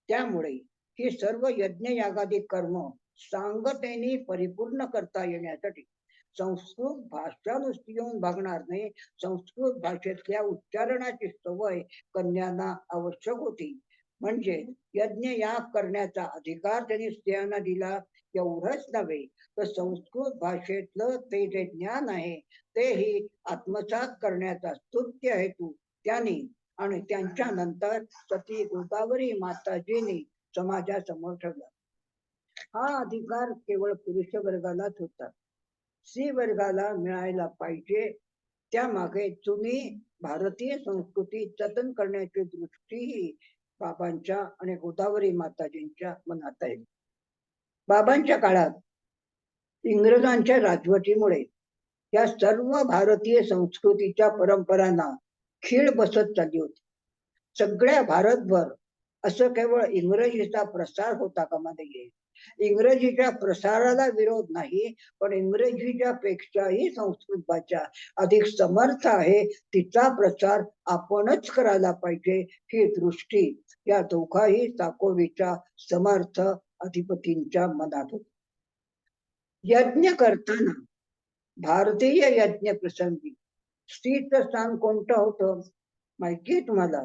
त्यामुळे ही सर्व यज्ञ यागादी कर्म सांगतेने परिपूर्ण करता येण्यासाठी संस्कृत भाषा नुसती येऊन भागणार नाही. संस्कृत भाषेतल्या उच्चारणाची सवय कन्यांना आवश्यक होती. म्हणजे यज्ञ याग करण्याचा अधिकार त्यांनी स्त्रियांना दिला एवढंच नव्हे, तर संस्कृत भाषेतलं ते जे ज्ञान आहे तेही आत्मसात करण्याचा स्तुत्य हेतू त्यांनी आणि त्यांच्या नंतर सती गोदावरी माताजींनी समाजासमोर ठेवला. हा अधिकार केवळ पुरुष वर्गालाच होता. स्त्री वर्गाला मिळायला पाहिजे. त्यामागे जुनी भारतीय संस्कृती जतन करण्याची दृष्टीही बाबांच्या आणि गोदावरी माताजींच्या मनात आहे. बाबांच्या काळात इंग्रजांच्या राजवटीमुळे या सर्व भारतीय संस्कृतीच्या परंपरांना खीळ बसत चालली होती. सगळ्या भारतभर असं केवळ इंग्रजीचा प्रसार होता कामा नये. इंग्रजीच्या प्रसाराला विरोध नाही, पण इंग्रजीच्या पेक्षाही संस्कृत भाषा अधिक समर्थ आहे. तिचा प्रचार आपणच करायला पाहिजे ही दृष्टी या दोघाही चाकोरीच्या समर्थ अधिपतींच्या मनात होती. यज्ञ करताना भारतीय यज्ञ प्रसंगी स्त्रीचं स्थान कोणतं होतं माहितीये तुम्हाला?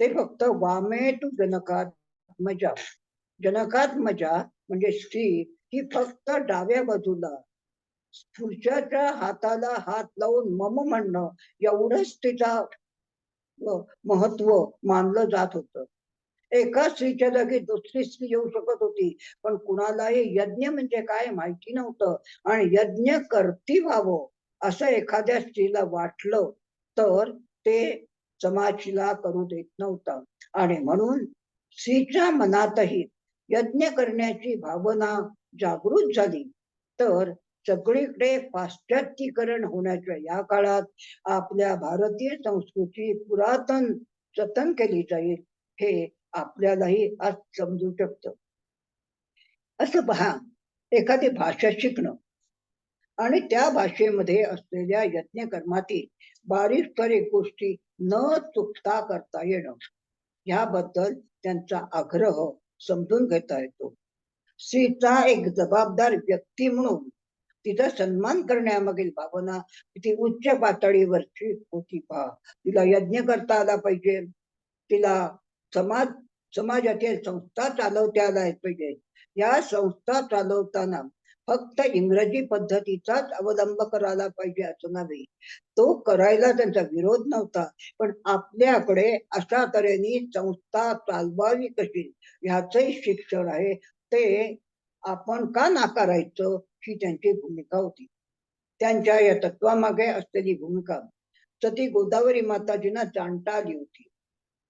ते फक्त वामेतु जनकात्मजा. जनकात्मजा म्हणजे स्त्री ही फक्त डाव्या बाजूला पुरुषाच्या हाताला हात लावून मम म्हणणं एवढंच तिचा महत्व मानलं जात होतं. एका स्त्रीच्या जागी दुसरी स्त्री येऊ शकत होती, पण कुणालाही यज्ञ म्हणजे काय माहिती नव्हतं. आणि यज्ञ करती व्हावं असं एखाद्या स्त्रीला वाटलं तर ते समाजला करू देत नव्हता. आणि म्हणून स्त्रीच्या मनातही यज्ञ करण्याची भावना जागृत झाली. तर सगळीकडे पाश्चात्तीकरण होण्याच्या या काळात आपल्या भारतीय संस्कृती पुरातन जतन केली जाईल हे आपल्यालाही आज समजू शकतं. असं पहा, एखादी भाषा शिकणं आणि त्या भाषेमध्ये असलेल्या यज्ञ कर्मातील बारीक सारीक गोष्टी न चुकता करता येणं याबद्दल त्यांचा आग्रह समजून घेता येतो. स्त्रीचा एक जबाबदार व्यक्ती म्हणून तिचा सन्मान करण्यामागील भावना किती उच्च पातळीवरची होती पहा. तिला यज्ञ करता आला पाहिजे, तिला समाजातील संस्था चालवता आल्या पाहिजे. या संस्था चालवताना फक्त इंग्रजी पद्धतीचाच अवलंब करायला पाहिजे असं नव्हे. तो करायला त्यांचा विरोध नव्हता, पण आपल्याकडे अशा तऱ्हेने संस्था चालवावी कशी ह्याचंही शिक्षण आहे. ते आपण का नाकारायचं ही त्यांची भूमिका होती. त्यांच्या या तत्वामागे असलेली भूमिका सती गोदावरी माताजींना जाणता आली होती.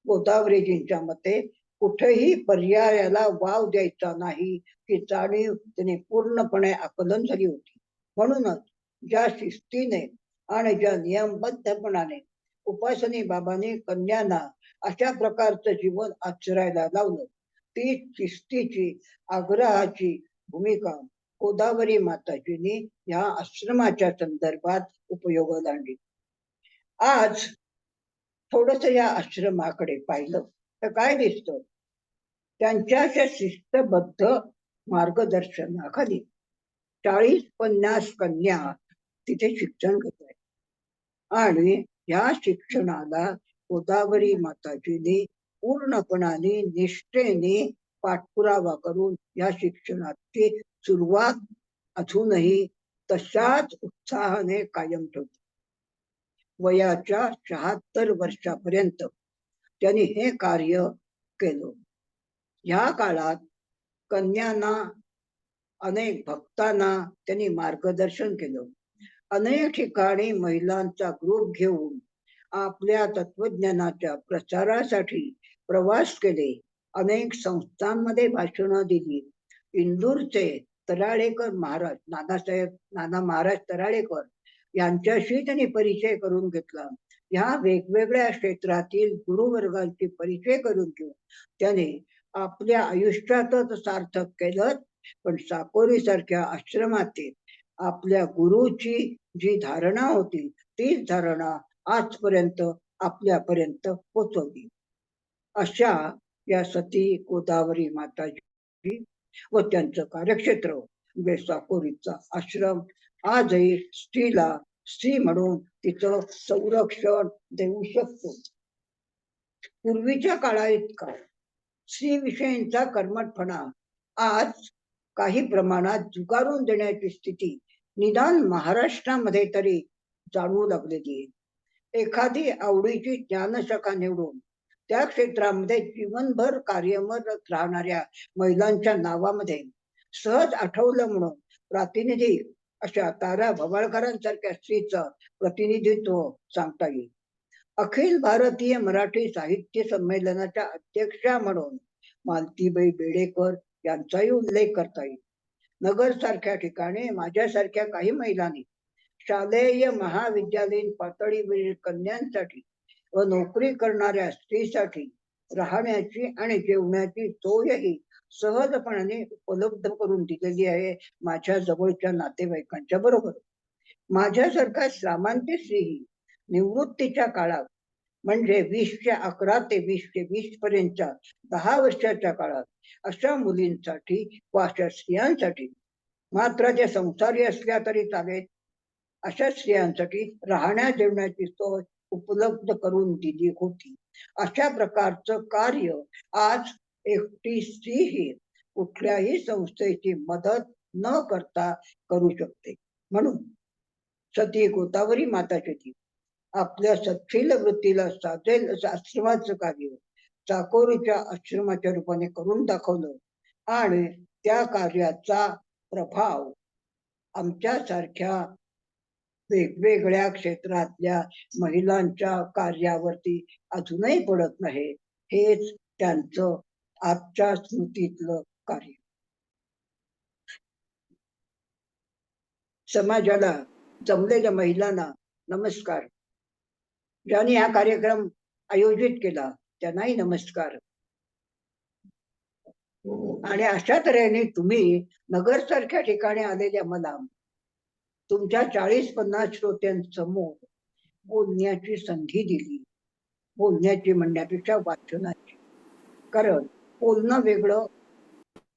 गोदावरीजींच्या मते कुठेही पर्यायाला वाव द्यायचा नाही ही जाणीव तिने पूर्णपणे आकलन झाली होती. म्हणूनच ज्या शिस्तीने आणि ज्या नियमबद्धपणाने उपासनी बाबांनी कन्यांना अशा प्रकारचं जीवन आचरायला लावलं, ती शिस्तीची आग्रहाची भूमिका गोदावरी माताजींनी या आश्रमाच्या संदर्भात उपयोगाला आणली. आज थोडस या आश्रमाकडे पाहिलं तर काय दिसतं? त्यांच्या शिस्तबद्ध मार्गदर्शनाखाली 40-50 कन्या तिथे शिक्षण घेत आहेत. आणि या शिक्षणाला गोदावरी माताजीने पूर्णपणाने निष्ठेने पाठपुरावा करून या शिक्षणाची सुरुवात अजूनही तशाच उत्साहाने कायम ठेवली. वयाच्या 76 वर्षापर्यंत त्यांनी हे कार्य केलं. या काळात कन्यांना, अनेक भक्तांना त्यांनी मार्गदर्शन केलं. अनेक ठिकाणी महिलांचा ग्रुप घेऊन आपल्या तत्वज्ञानाच्या प्रचारासाठी प्रवास केले. अनेक संस्थांमध्ये भाषणं दिली. इंदूरचे तराळेकर महाराज, नाना महाराज तराळेकर यांच्याशी त्यांनी परिचय करून घेतला. ह्या वेगवेगळ्या क्षेत्रातील गुरुवर्गांची परिचय करून घेऊन त्याने आपल्या आयुष्यातच सार्थक केलं. पण साकोरी सारख्या आश्रमातील आपल्या गुरुची जी धारणा होती तीच धारणा आजपर्यंत आपल्यापर्यंत पोहोचवली. अशा या सती गोदावरी माताजी व त्यांचं कार्यक्षेत्र म्हणजे साकोरीचा आश्रम आजही स्त्रीला स्त्री म्हणून तिचं संरक्षण देऊ शकतो. पूर्वीच्या काळा इतका स्त्री विषयींचा कर्मठपणा आज काही प्रमाणात झुगारून देण्याची स्थिती निदान महाराष्ट्रामध्ये तरी जाणवू लागलेली आहे. एखादी आवडीची ज्ञानशाखा निवडून त्या क्षेत्रामध्ये जीवनभर कार्यरत राहणाऱ्या महिलांच्या नावामध्ये सहज आठवलं म्हणून प्रातिनिधिक अशा तारा भवाळकरांसारख्या स्त्रीचं प्रतिनिधित्व सांगता येईल. अखिल भारतीय मराठी साहित्य संमेलनाच्या अध्यक्षा म्हणून मालतीबाई बेडेकर यांचाही उल्लेख करता येईल. नगर सारख्या ठिकाणी माझ्यासारख्या काही महिलांनी शालेय महाविद्यालयीन पातळीवरील कन्यांसाठी व नोकरी करणाऱ्या स्त्रीसाठी राहण्याची आणि जेवणाची सोयही सहजपणाने उपलब्ध करून दिलेली आहे माझ्या जवळच्या नातेवाईकांच्या बरोबर. माझ्यासारखा श्रामांती स्त्रीही निवृत्तीच्या काळात म्हणजे 2011 ते 2020 पर्यंतच्या 10 वर्षाच्या काळात अशा मुलींसाठी व अशा स्त्रियांसाठी, मात्र त्या संसारी असल्या तरी चालेल, अशा स्त्रियांसाठी राहण्या जेवणाची सोय उपलब्ध करून दिली होती. अशा प्रकारचं कार्य आज एकटी स्त्रीही कुठल्याही संस्थेची मदत न करता करू शकते. म्हणून सती गोदावरी माताजी आपल्या सत्शील वृत्तीला साधेल असं आश्रमाचं कार्य चाकोरीच्या आश्रमाच्या रूपाने करून दाखवलं आणि त्या कार्याचा प्रभाव आमच्यासारख्या वेगवेगळ्या क्षेत्रातल्या महिलांच्या कार्यावरती अजूनही पडत नाही. हेच त्यांचं आजच्या स्मृतीतलं कार्य. समाजाला जमलेल्या महिलांना नमस्कार. ज्यांनी हा कार्यक्रम आयोजित केला त्यांनाही नमस्कार. आणि अशा तऱ्हेने तुम्ही नगर सारख्या ठिकाणी आलेल्या मला तुमच्या 40-50 श्रोत्यांसमोर बोलण्याची संधी दिली. बोलण्याची म्हणण्यापेक्षा वाचनाची. कारण बोलणं वेगळं,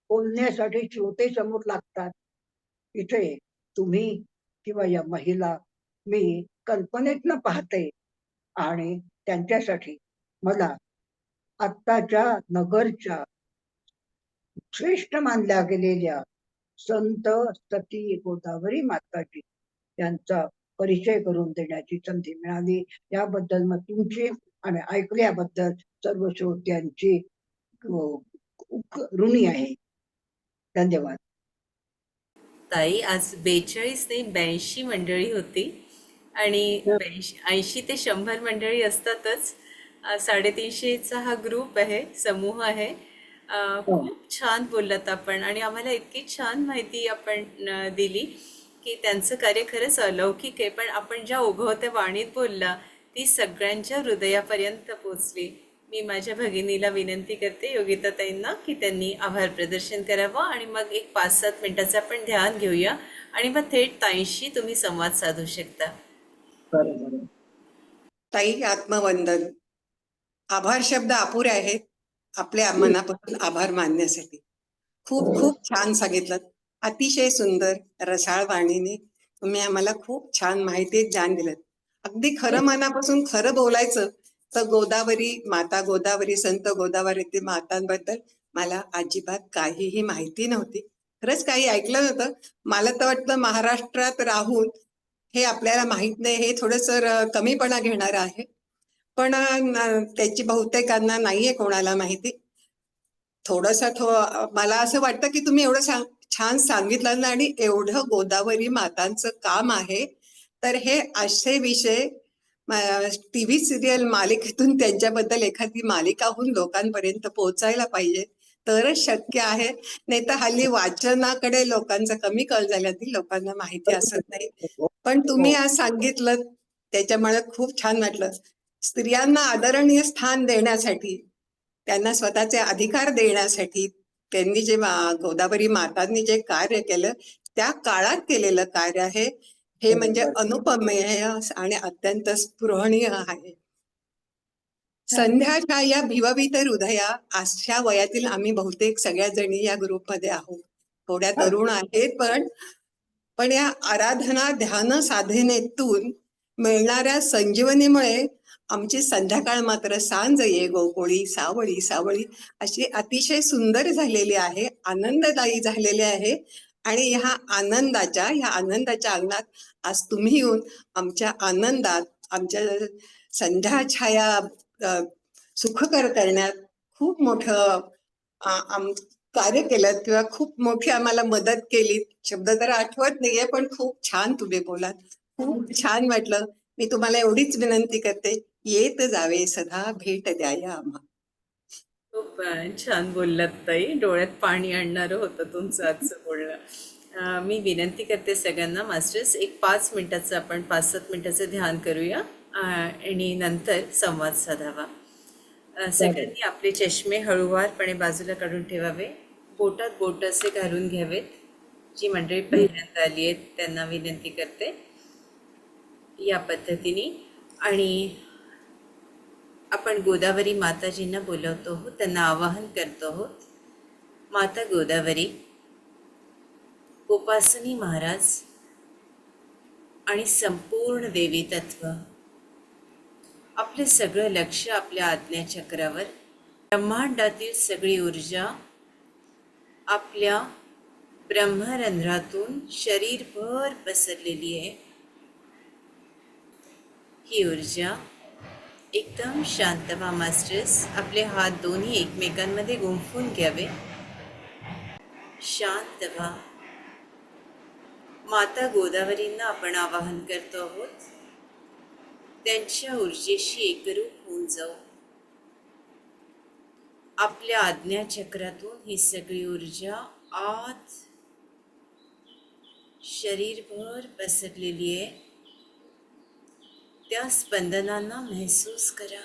बोलण्यासाठी श्रोते समोर लागतात. इथे तुम्ही किंवा या महिला मी कल्पनेतनं पाहते आणि त्यांच्यासाठी मला आत्ताच्या नगरच्या श्रेष्ठ मानल्या गेलेल्या संत सती गोदावरी माताजी यांचा परिचय करून देण्याची संधी मिळाली. याबद्दल मग तुमची आणि ऐकल्याबद्दल सर्व श्रोत्यांची ऋणी आहे. धन्यवाद.
ताई, आज 42 ते 82 मंडळी होती आणि 80 ते 100 मंडळी असतातच. 350चा हा ग्रुप आहे, समूह आहे. खूप छान बोललात आपण आणि आम्हाला इतकी छान माहिती आपण दिली की त्यांचं कार्य खरंच अलौकिक आहे. पण आपण ज्या ओघवत्या वाणीत बोलला ती सगळ्यांच्या हृदयापर्यंत पोचली. मी माझ्या भगिनीला विनंती करते, योगिता ताईंना, की त्यांनी आभार प्रदर्शन करावं आणि मग एक 5-7 मिनिटाचं आपण ध्यान घेऊया आणि मग थेट ताईंशी तुम्ही संवाद साधू शकता.
ताई, आत्मवंदन. आभार शब्द अपुरे आहेत आपल्या मनापासून आभार मानण्यासाठी. खूप खूप छान सांगितलं. अतिशय सुंदर रसाळ वाणीने तुम्ही आम्हाला खूप छान माहिती ज्ञान दिलं. अगदी खरं मनापासून खरं बोलायचं तर गोदावरी संत गोदावरी मातांबद्दल मला अजिबात काहीही माहिती नव्हती. खरंच काही ऐकलं नव्हतं. मला तर वाटतं महाराष्ट्रात राहून हे आपल्याला माहित नाही, हे थोडस कमीपणा घेणार आहे. पण त्याची बहुतेकांना नाहीये कोणाला माहिती. मला असं वाटतं की तुम्ही एवढं छान सांगितलं ना, आणि एवढं गोदावरी मातांचं काम आहे, तर हे असे विषय टीव्ही सिरियल मालिकेतून त्यांच्याबद्दल एखादी मालिका होऊन लोकांपर्यंत पोहोचायला पाहिजे, तरच शक्य आहे. नाही तर हल्ली वाचनाकडे लोकांचा कमी कल झाल्याने लोकांना माहिती असत नाही. पण तुम्ही आज सांगितलं त्याच्यामुळे खूप छान वाटलं. स्त्रियांना आदरणीय स्थान देण्यासाठी, त्यांना स्वतःचे अधिकार देण्यासाठी त्यांनी जे गोदावरी मातांनी जे कार्य केलं, त्या काळात केलेलं कार्य आहे, हे म्हणजे अनुपमेय आणि अत्यंत स्पृहणीय आहे. संध्याच्या या भिववित हृदया अशा वयातील आम्ही बहुतेक सगळ्या जणी या ग्रुपमध्ये आहोत. थोड्या तरुण आहेत, पण या आराधना ध्यान साधनेतून मिळणाऱ्या संजीवनीमुळे आमची संध्याकाळ मात्र सांज ये गोकुळी सावळी सावळी अशी अतिशय सुंदर झालेली आहे, आनंददायी झालेली आहे. आणि ह्या आनंदाच्या अंगणात आज तुम्ही येऊन आमच्या आनंदात, आमच्या संध्या छाया सुखकर करण्यात खूप मोठं कार्य केलं, किंवा खूप मोठी आम्हाला मदत केली. शब्द तर आठवत नाहीये, पण खूप छान तुम्ही बोलात. खूप छान वाटलं. मी तुम्हाला एवढीच विनंती करते, येत जावे सदा भेट द्याया आम्हा.
खूप छान बोललात ताई. डोळ्यात पाणी आणणारं होतं तुमचं आजचं बोलणं. मी विनंती करते सगळ्यांना, मास्टर्स, एक 5 मिनिटाचं आपण 5-7 मिनिटाचं ध्यान करूया आणि नंतर संवाद साधावा. सगळ्यांनी आपले चष्मे हळूवारपणे बाजूला काढून ठेवावे. बोटात बोट असे घालून घ्यावेत. जी मंडळी पहिल्यांदा आली आहेत त्यांना विनंती करते या पद्धतीने. आणि आपण गोदावरी माताजींना बोलवतो आहोत, त्यांना आवाहन करतो आहोत. माता गोदावरी, उपासनी महाराज आणि संपूर्ण देवी तत्व, आपले सगळं लक्ष आपल्या आज्ञाचक्रावर, ब्रह्मांडातील सगळी ऊर्जा आपल्या ब्रह्मरंध्रातून शरीरभर पसरलेली आहे. ही ऊर्जा एकदम शांत व्हा मास्टर्स. आपले हात दोन्ही एकमेकांमध्ये गुंफून घ्यावे. शांत व्हा. माता गोदावरींना आपण आवाहन करतो आहोत. त्यांच्या ऊर्जेशी एकरूप होऊन जाऊ. आपल्या आज्ञाचक्रातून ही सगळी ऊर्जा आत शरीरभर पसरलेली आहे. त्या स्पंदनांना महसूस करा.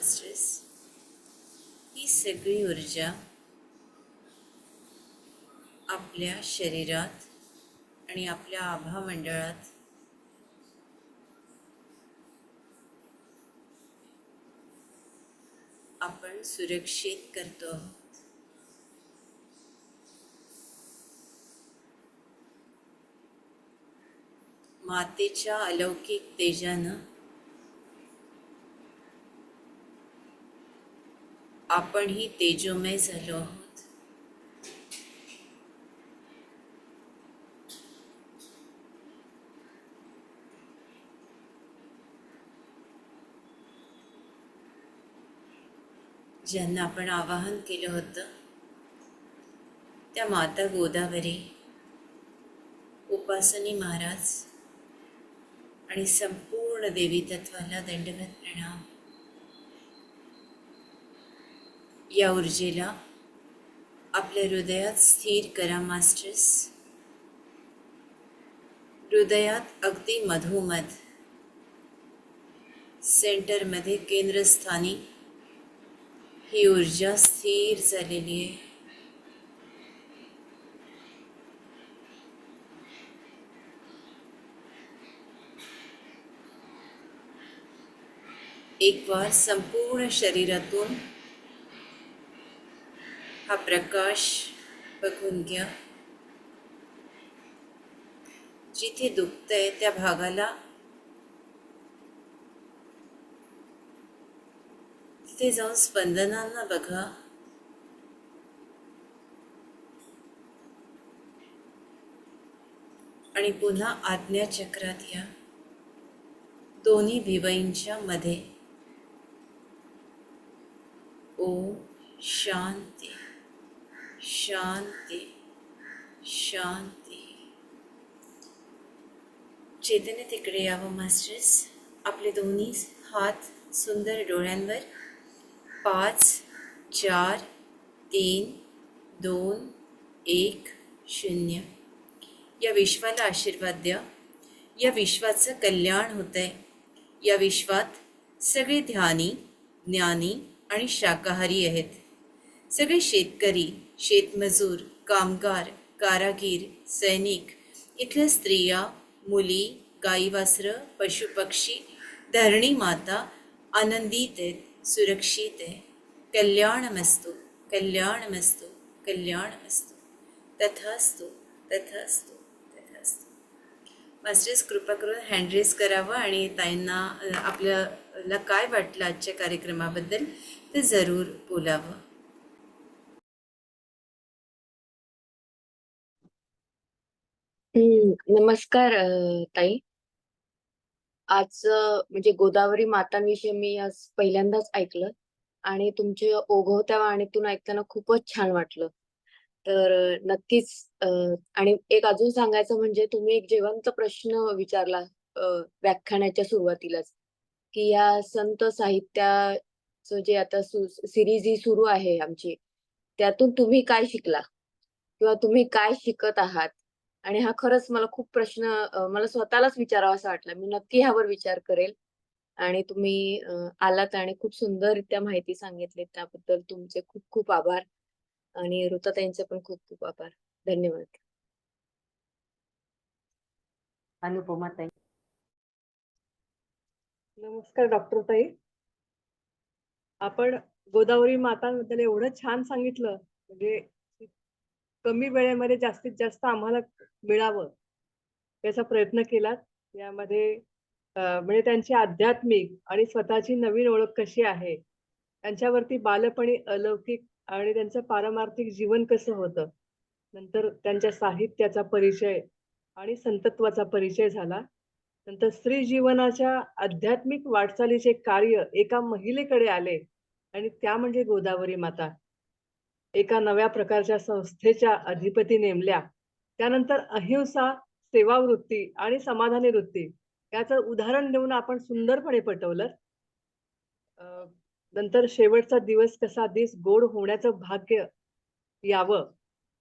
मास्टर्स, ही सगळी ऊर्जा आपल्या शरीरात आणि आपल्या आभा मंडळात आपण सुरक्षित करतो आहोत. मातेच्या अलौकिक तेजानं आपणही तेजोमय झालो आहोत. ज्यांना आपण आवाहन केलं होतं त्या माता गोदावरी, उपासनी महाराज आणि संपूर्ण देवी तत्वाला दंडवत प्रणाम. या ऊर्जेला आपल्या हृदयात स्थिर करा मास्टर्स. हृदयात अगदी मधोमध सेंटरमध्ये केंद्रस्थानी ही ऊर्जा स्थिर झालेली आहे. एक बार संपूर्ण शरीरातून हा प्रकाश बघून घ्या. जिथे दुखतंय त्या भागाला तिथे जाऊन स्पंदनांना बघा. आणि पुन्हा आज्ञाचक्रात या. दोन्ही भिवईंच्या मध्ये ओम शांती शांती शांती. चेतने तिकडे यावं मास्टर्स. आपले दोन्ही हात सुंदर डोळ्यांवर. 5 4 3 2 1 0. या विश्वाला आशीर्वाद द्या. या विश्वाचं कल्याण होतंय. या विश्वात सगळे ध्यानी, ज्ञानी आणि शाकाहारी आहेत. सगळे शेतकरी, शेतमजूर, कामगार, कारागीर, सैनिक, इथल्या स्त्रिया, मुली, गाईवासरं, पशुपक्षी, धरणी माता आनंदित आहेत, सुरक्षित आहे. कल्याणमस्तु कल्याणमस्तु कल्याणमस्तु. तथास्तु तथास्तु तथास्तु. मास्टर्स, कृपा करून हँड रेस करावं आणि ताईंना आपल्याला काय वाटलं आजच्या कार्यक्रमाबद्दल ते जरूर बोलावं.
नमस्कार ताई. आज म्हणजे गोदावरी मातांविषयी मी आज पहिल्यांदाच ऐकलं आणि तुमच्या ओघवत्या वाणीतून ऐकताना खूपच छान वाटलं. तर नक्कीच आणि एक अजून सांगायचं म्हणजे तुम्ही एक जिवंत प्रश्न विचारला व्याख्यानाच्या सुरुवातीलाच, की या संत साहित्याचं जे आता सिरीज ही सुरू आहे आमची, त्यातून तुम्ही काय शिकला किंवा तुम्ही काय शिकत आहात? आणि हा खरंच मला खूप प्रश्न मला स्वतःलाच विचारावासा वाटला. मी नक्की ह्यावर विचार करेल. आणि तुम्ही आलात आणि खूप सुंदररित्या माहिती सांगितली, त्याबद्दल तुमचे खूप खूप आभार. आणि ऋताताईंचे पण खूप खूप आभार. धन्यवाद. अनुपमा ताई.
नमस्कार डॉक्टर ताई. आपण गोदावरी मातांबद्दल एवढं छान सांगितलं, म्हणजे कमी वेळेमध्ये जास्तीत जास्त आम्हाला मिळावं याचा प्रयत्न केलात. यामध्ये म्हणजे त्यांची आध्यात्मिक आणि स्वतःची नवीन ओळख कशी आहे, त्यांच्यावरती बालपणी अलौकिक आणि त्यांचं पारमार्थिक जीवन कसं होतं, नंतर त्यांच्या साहित्याचा परिचय आणि संतत्वाचा परिचय झाला. नंतर स्त्री जीवनाच्या आध्यात्मिक वाटचालीचे कार्य एका महिलेकडे आले आणि त्या म्हणजे गोदावरी माता. एका नव्या प्रकारच्या संस्थेच्या अधिपती नेमल्या. त्यानंतर अहिंसा, सेवावृत्ती आणि समाधानी वृत्ती याचं उदाहरण देऊन आपण सुंदरपणे पटवलं. नंतर शेवटचा दिवस कसा दिस गोड होण्याचं भाग्य यावं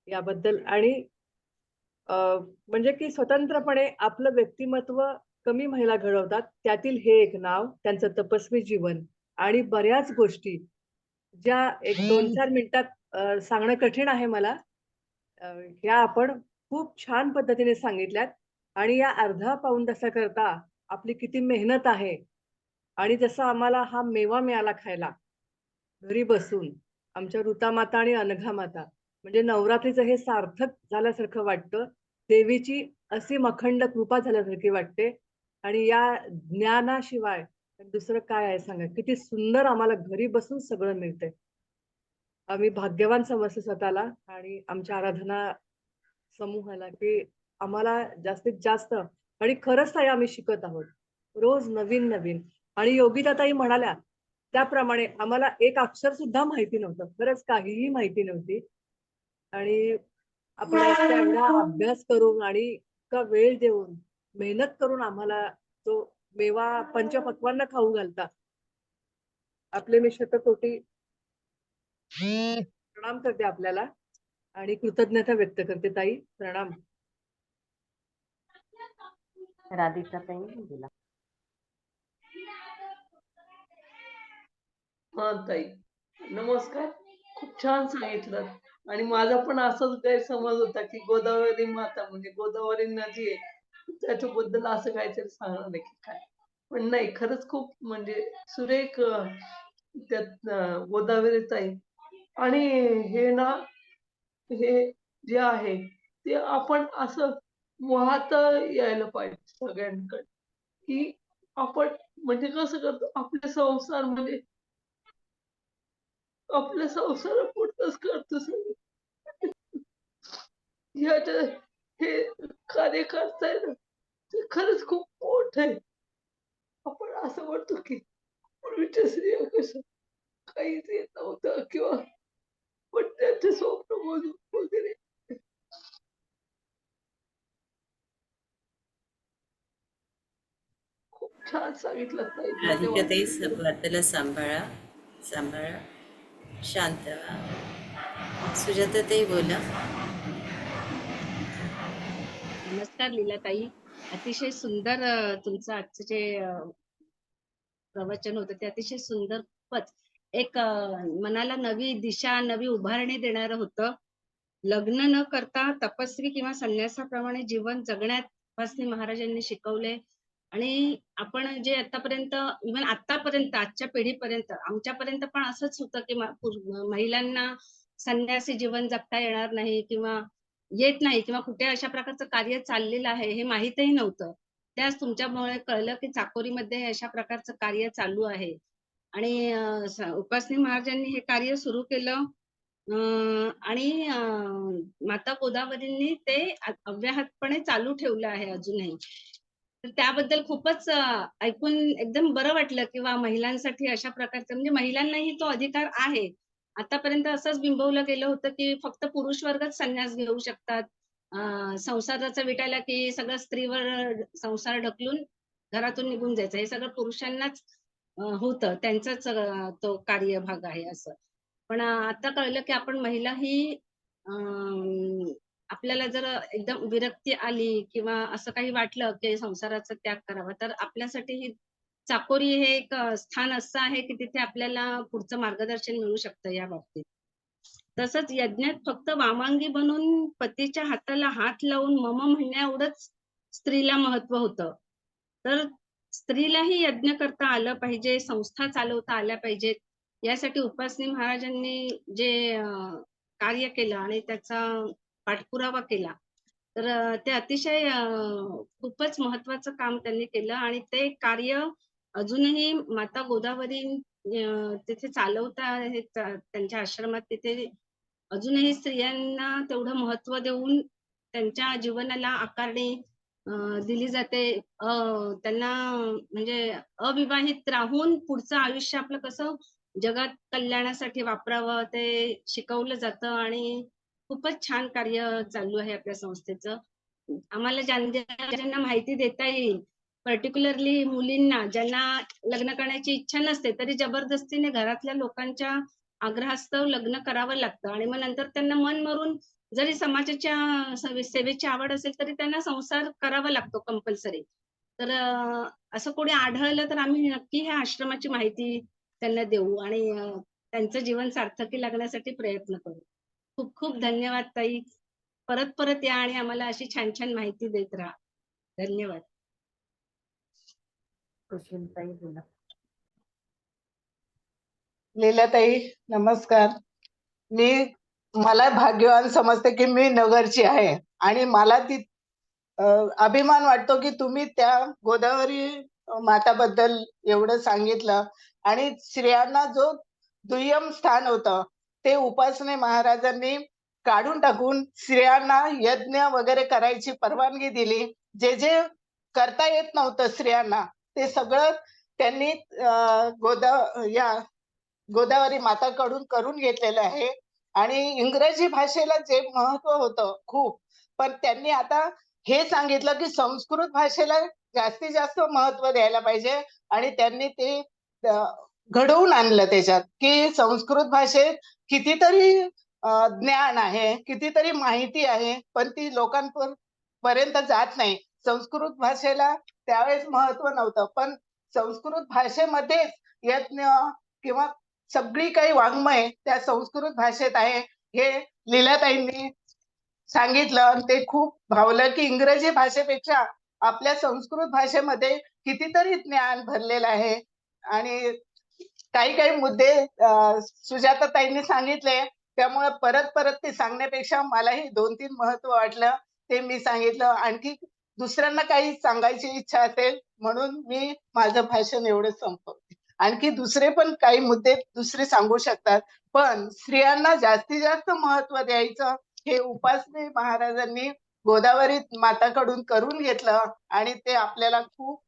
याबद्दल आणि म्हणजे की स्वतंत्रपणे आपलं व्यक्तिमत्व कमी महिला घडवतात, त्यातील हे एक नाव, त्यांचं तपस्वी जीवन आणि बऱ्याच गोष्टी ज्या एक 2-4 मिनिटात सांगणं कठीण आहे मला. ह्या आपण खूप छान पद्धतीने सांगितल्यात आणि या अर्धा पाऊण तासाकरता आपली किती मेहनत आहे आणि जसं आम्हाला हा मेवा मिळाला खायला घरी बसून आमच्या ऋतामाता आणि अनघामाता म्हणजे नवरात्रीचं हे सार्थक झाल्यासारखं वाटतं. देवीची अशी अखंड कृपा झाल्यासारखी वाटते आणि या ज्ञानाशिवाय दुसरं काय आहे सांगा? किती सुंदर आम्हाला घरी बसून सगळं मिळतंय. आम्ही भाग्यवान समजतो स्वतःला आणि आमच्या आराधना समूहाला, की आम्हाला जास्तीत जास्त आणि खरंच ताई आम्ही शिकत आहोत. रोज नवीन-नवीन आणि योगिताताई म्हणाल्या त्याप्रमाणे आम्हाला एक अक्षर सुद्धा माहिती नव्हतं. खरंच काहीही माहिती नव्हती आणि आपण इतका एवढा अभ्यास करून आणि इतका वेळ देऊन, मेहनत करून आम्हाला तो मेवा पंचपक्वान्न खाऊ घालता. आपले मी शतकोटी प्रणाम करते आपल्याला आणि कृतज्ञता व्यक्त करते ताई. प्रणाम.
राधिका ताई बोला.
हा ताई, नमस्कार. खूप छान सांगितलं आणि माझा पण असाच गैरसमज होता की गोदावरी माता म्हणजे गोदावरी नदी आहे त्याच्याबद्दल असं काहीतरी सांगणार आहे की काय. पण नाही, खरंच खूप म्हणजे सुरेख त्यात गोदावरीच आहे. आणि हे ना, हे जे आहे ते आपण असं वाहत यायला पाहिजे सगळ्यांकडे, की आपण म्हणजे कसं करतो आपले संसार म्हणजे आपल्या संसारापुरतंच करतो सगळं. ह्याच्या हे कार्य करताय ना, ते खरंच खूप मोठं आहे. आपण असं म्हणतो की पूर्वीच्या स्त्रिया कसं काहीच येत नव्हतं किंवा पण त्यांचे स्वप्न बघून वगैरे. खूप छान सांगितलं ताई. धन्यवाद.
राधिकाताई वार्तेला सांभाळा, सांभाळा, शांत व्हा. सुजाताताई बोला.
नमस्कार लीलाताई. अतिशय सुंदर तुमचं आजचं जे प्रवचन होतं ते अतिशय सुंदर खूपच एक मनाला नवी दिशा, नवी उभारणी देणारं होतं. लग्न न करता तपस्वी किंवा संन्यासाप्रमाणे जीवन जगण्यात उपासनी महाराजांनी शिकवले आणि आपण जे आतापर्यंत इव्हन आतापर्यंत आजच्या पिढीपर्यंत आमच्यापर्यंत पण असंच होतं की महिलांना संन्यासी जीवन जगता येणार नाही किंवा येत नाही किंवा कुठे अशा प्रकारचं कार्य चाललेलं आहे हे माहीतही नव्हतं. त्याच तुमच्यामुळे कळलं की चाकोरीमध्ये अशा प्रकारचं कार्य चालू आहे आणि उपासनी महाराजांनी हे कार्य सुरू केलं आणि माता गोदावरींनी ते अव्याहतपणे चालू ठेवलं आहे अजूनही. तर त्याबद्दल खूपच ऐकून एकदम बरं वाटलं किंवा महिलांसाठी अशा प्रकारचं म्हणजे महिलांनाही तो अधिकार आहे. आतापर्यंत असंच बिंबवलं गेलं होतं की फक्त पुरुष वर्गच संन्यास घेऊ शकतात. संसाराचा विटायला की सगळं स्त्रीवर संसार ढकलून घरातून निघून जायचं हे सगळं पुरुषांनाच होतं. त्यांचाच तो कार्यभाग आहे असं. पण आता कळलं की आपण महिला ही आपल्याला जर एकदम विरक्ती आली किंवा असं काही वाटलं की संसाराचा त्याग करावा तर आपल्यासाठी ही चाकोरी हे एक स्थान असं आहे की तिथे आपल्याला पुढचं मार्गदर्शन मिळू शकतं या बाबतीत. तसंच यज्ञात फक्त वामांगी बनून पतीच्या हाताला हात लावून मम म्हणण्या एवढंच स्त्रीला महत्व होतं. तर स्त्रीलाही यज्ञ करता आलं पाहिजे, संस्था चालवता आल्या पाहिजेत. यासाठी उपासनी महाराजांनी जे कार्य केलं आणि त्याचा पाठपुरावा केला. तर ते अतिशय खूपच महत्वाचं काम त्यांनी केलं आणि ते कार्य अजूनही माता गोदावरी तिथे चालवता आहेत त्यांच्या आश्रमात तिथे अजूनही स्त्रियांना तेवढं महत्व देऊन त्यांच्या जीवनाला आकारणी दिली जाते. त्यांना म्हणजे अविवाहित राहून पुढचं आयुष्य आपलं कसं जगात कल्याणासाठी वापरावं ते शिकवलं जातं आणि खूपच छान कार्य चालू आहे आपल्या संस्थेचं. आम्हाला ज्यांना माहिती देता येईल, पर्टिक्युलरली मुलींना ज्यांना लग्न करण्याची इच्छा नसते, तरी जबरदस्तीने घरातल्या लोकांच्या आग्रहास्तव लग्न करावं लागतं आणि मग नंतर त्यांना मन मारून जरी समाजाच्या सेवेची आवड असेल, तरी त्यांना संसार करावा लागतो कंपल्सरी. तर असं कोणी आढळलं तर आम्ही नक्की ह्या आश्रमाची माहिती त्यांना देऊ आणि त्यांचं जीवन सार्थकी लागण्यासाठी प्रयत्न करू. खूप खूप धन्यवाद ताई. परत परत या आणि आम्हाला अशी छान छान माहिती देत राहा. धन्यवाद.
सुशीलताई बोला.
लीलाताई नमस्कार. मला भाग्यवान समजते की मी नगरची आहे आणि मला ती अभिमान वाटतो की तुम्ही त्या गोदावरी माताबद्दल एवढं सांगितलं आणि स्त्रियांना जो दुय्यम स्थान होतं ते उपासने महाराजांनी काढून टाकून स्त्रियांना यज्ञ वगैरे करायची परवानगी दिली. जे जे करता येत नव्हतं स्त्रियांना ते सगळं त्यांनी या गोदावरी माताकडून करून घेतलेलं आहे. आणि इंग्रजी भाषेला जे महत्व होतं खूप, पण त्यांनी आता हे सांगितलं की संस्कृत भाषेला जास्तीत जास्त महत्व द्यायला पाहिजे आणि त्यांनी ते घडवून आणलं त्याच्यात की संस्कृत भाषेत कितीतरी ज्ञान आहे, कितीतरी माहिती आहे, पण ती लोकांपर्यंत जात नाही. संस्कृत भाषेला त्यावेळेस महत्व नव्हतं, पण संस्कृत भाषेमध्येच यज्ञ किंवा सगळी काही वाङ्मय त्या संस्कृत भाषेत आहे हे लीलाताईंनी सांगितलं आणि ते खूप भावलं की इंग्रजी भाषेपेक्षा आपल्या संस्कृत भाषेमध्ये कितीतरी ज्ञान भरलेलं आहे. आणि काही काही मुद्दे सुजाताताईंनी सांगितले, त्यामुळे परत परत ते सांगण्यापेक्षा मलाही 2-3 महत्व वाटलं ते मी सांगितलं. आणखी दुसऱ्यांना काही सांगायची इच्छा असेल म्हणून मी माझं भाषण एवढं संपवते. आणखी दुसरे पण काही मुद्दे दुसरे सांगू शकतात, पण स्त्रियांना जास्तीत जास्त महत्व द्यायचं हे उपासने महाराजांनी गोदावरी माताकडून करून घेतलं आणि ते आपल्याला खूप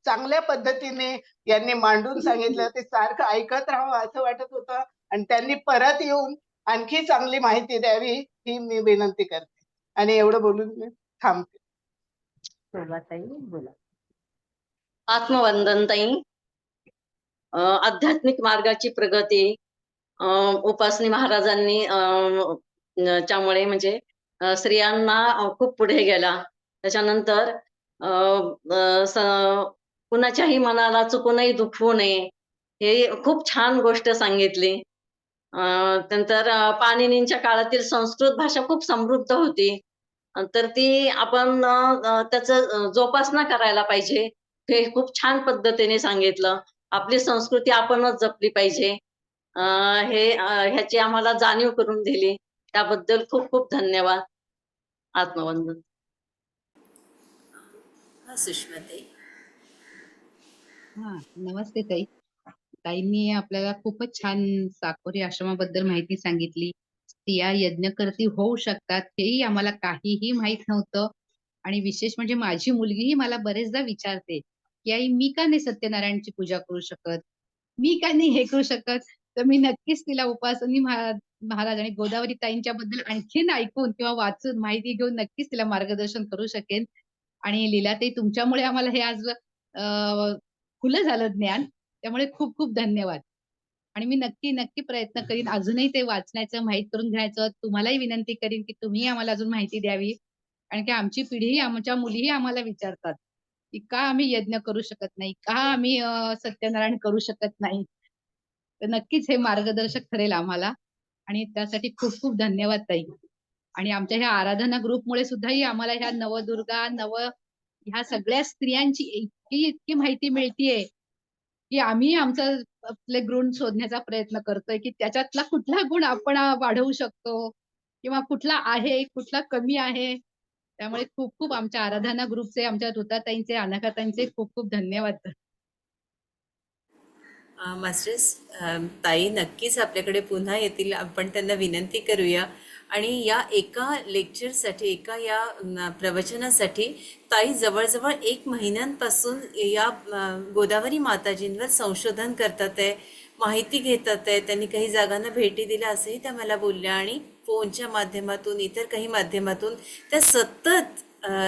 चांगल्या पद्धतीने यांनी मांडून सांगितलं. ते सारखं ऐकत राहावं असं वाटत होतं आणि त्यांनी परत येऊन आणखी चांगली माहिती द्यावी ही मी विनंती करते आणि एवढं बोलून मी थांबते.
शोभाताई बोला.
आत्मवंदन ताई. आध्यात्मिक मार्गाची प्रगती उपासनी महाराजांनी च्यामुळे म्हणजे स्त्रियांना खूप पुढे गेला. त्याच्यानंतर कुणाच्याही मनाला चुकूनही दुखवू नये हे खूप छान गोष्ट सांगितली. नंतर पाणिनींच्या काळातील संस्कृत भाषा खूप समृद्ध होती, तर ती आपण त्याचं जोपासना करायला पाहिजे हे खूप छान पद्धतीने सांगितलं. आपली संस्कृती आपणच जपली पाहिजे ह्याची आम्हाला जाणीव करून दिली. त्याबद्दल खूप खूप धन्यवाद. आत्मवंदन.
हा सुषमाताई.
हा नमस्ते ताई. ताईंनी आपल्याला खूपच छान चाकोरी आश्रमाबद्दल माहिती सांगितली. स्त्रिया यज्ञकर्ती होऊ शकतात हेही आम्हाला काहीही माहित नव्हतं. आणि विशेष म्हणजे माझी मुलगीही मला बरेचदा विचारते की आई मी का नाही सत्यनारायणची पूजा करू शकत, मी का नाही हे करू शकत. तर मी नक्कीच तिला उपासनी महाराज आणि गोदावरी ताईंच्या बद्दल आणखीन ऐकून किंवा वाचून माहिती घेऊन नक्कीच तिला मार्गदर्शन करू शकेन. आणि लीलाताई तुमच्यामुळे आम्हाला हे आज खुलं झालं ज्ञान, त्यामुळे खूप खूप धन्यवाद. आणि मी नक्की नक्की प्रयत्न करीन अजूनही ते वाचण्याचं, माहित करून घ्यायचं. तुम्हालाही विनंती करीन की तुम्ही आम्हाला अजून माहिती द्यावी. कारण की आमची पिढी, आमच्या मुलीही आम्हाला विचारतात की का आम्ही यज्ञ करू शकत नाही, का आम्ही सत्यनारायण करू शकत नाही. तर नक्कीच हे मार्गदर्शक ठरेल आम्हाला आणि त्यासाठी खूप खूप धन्यवाद ताई. आणि आमच्या ह्या आराधना ग्रुपमुळे सुद्धाही आम्हाला ह्या नवदुर्गा ह्या सगळ्या स्त्रियांची इतकी इतकी माहिती मिळतीये की आम्ही आमचा आपले गुण शोधण्याचा प्रयत्न करतोय की त्याच्यातला कुठला गुण आपण वाढवू शकतो किंवा कुठला आहे, कुठला कमी आहे. त्यामुळे खूप खूप आमच्या आराधना ग्रुपचे, आमच्या ऋताताईंचे, अनाघाताईंचे खूप खूप धन्यवाद.
मास्टर्स, ताई नक्कीच आपल्याकडे पुन्हा येतील. आपण त्यांना विनंती करूया आणि या एका लेक्चरसाठी, एका या प्रवचनासाठी ताई जवळजवळ 1 महिन्यांपासून या गोदावरी माताजींवर संशोधन करतात आहे, माहिती घेतात आहे. त्यांनी काही जागांना भेटी दिल्या असंही त्या मला बोलल्या आणि फोनच्या माध्यमातून, इतर काही माध्यमातून त्या सतत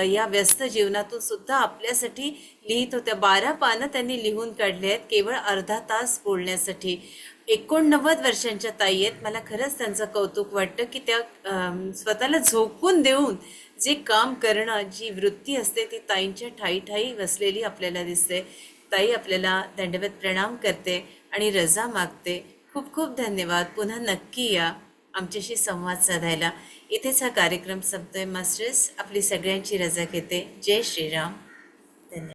या व्यस्त जीवनातून सुद्धा आपल्यासाठी लिहित होत्या. 12 पानं त्यांनी लिहून काढले आहेत केवळ अर्धा तास बोलण्यासाठी. 89 वर्षांच्या ताई आहेत. मला खरंच त्यांचं कौतुक वाटतं की त्या स्वतःला झोकून देऊन जे काम करणं, जी वृत्ती असते ती ताईंच्या ठायी ठायी वसलेली आपल्याला दिसते. ताई आपल्याला दंडवत प्रणाम करते आणि रजा मागते. खूप खूप धन्यवाद. पुन्हा नक्की या आमच्याशी संवाद साधायला. इथेच हा कार्यक्रम संपतोय. मास्टर्स आपली सगळ्यांची रजा घेते. जय श्रीराम. धन्यवाद.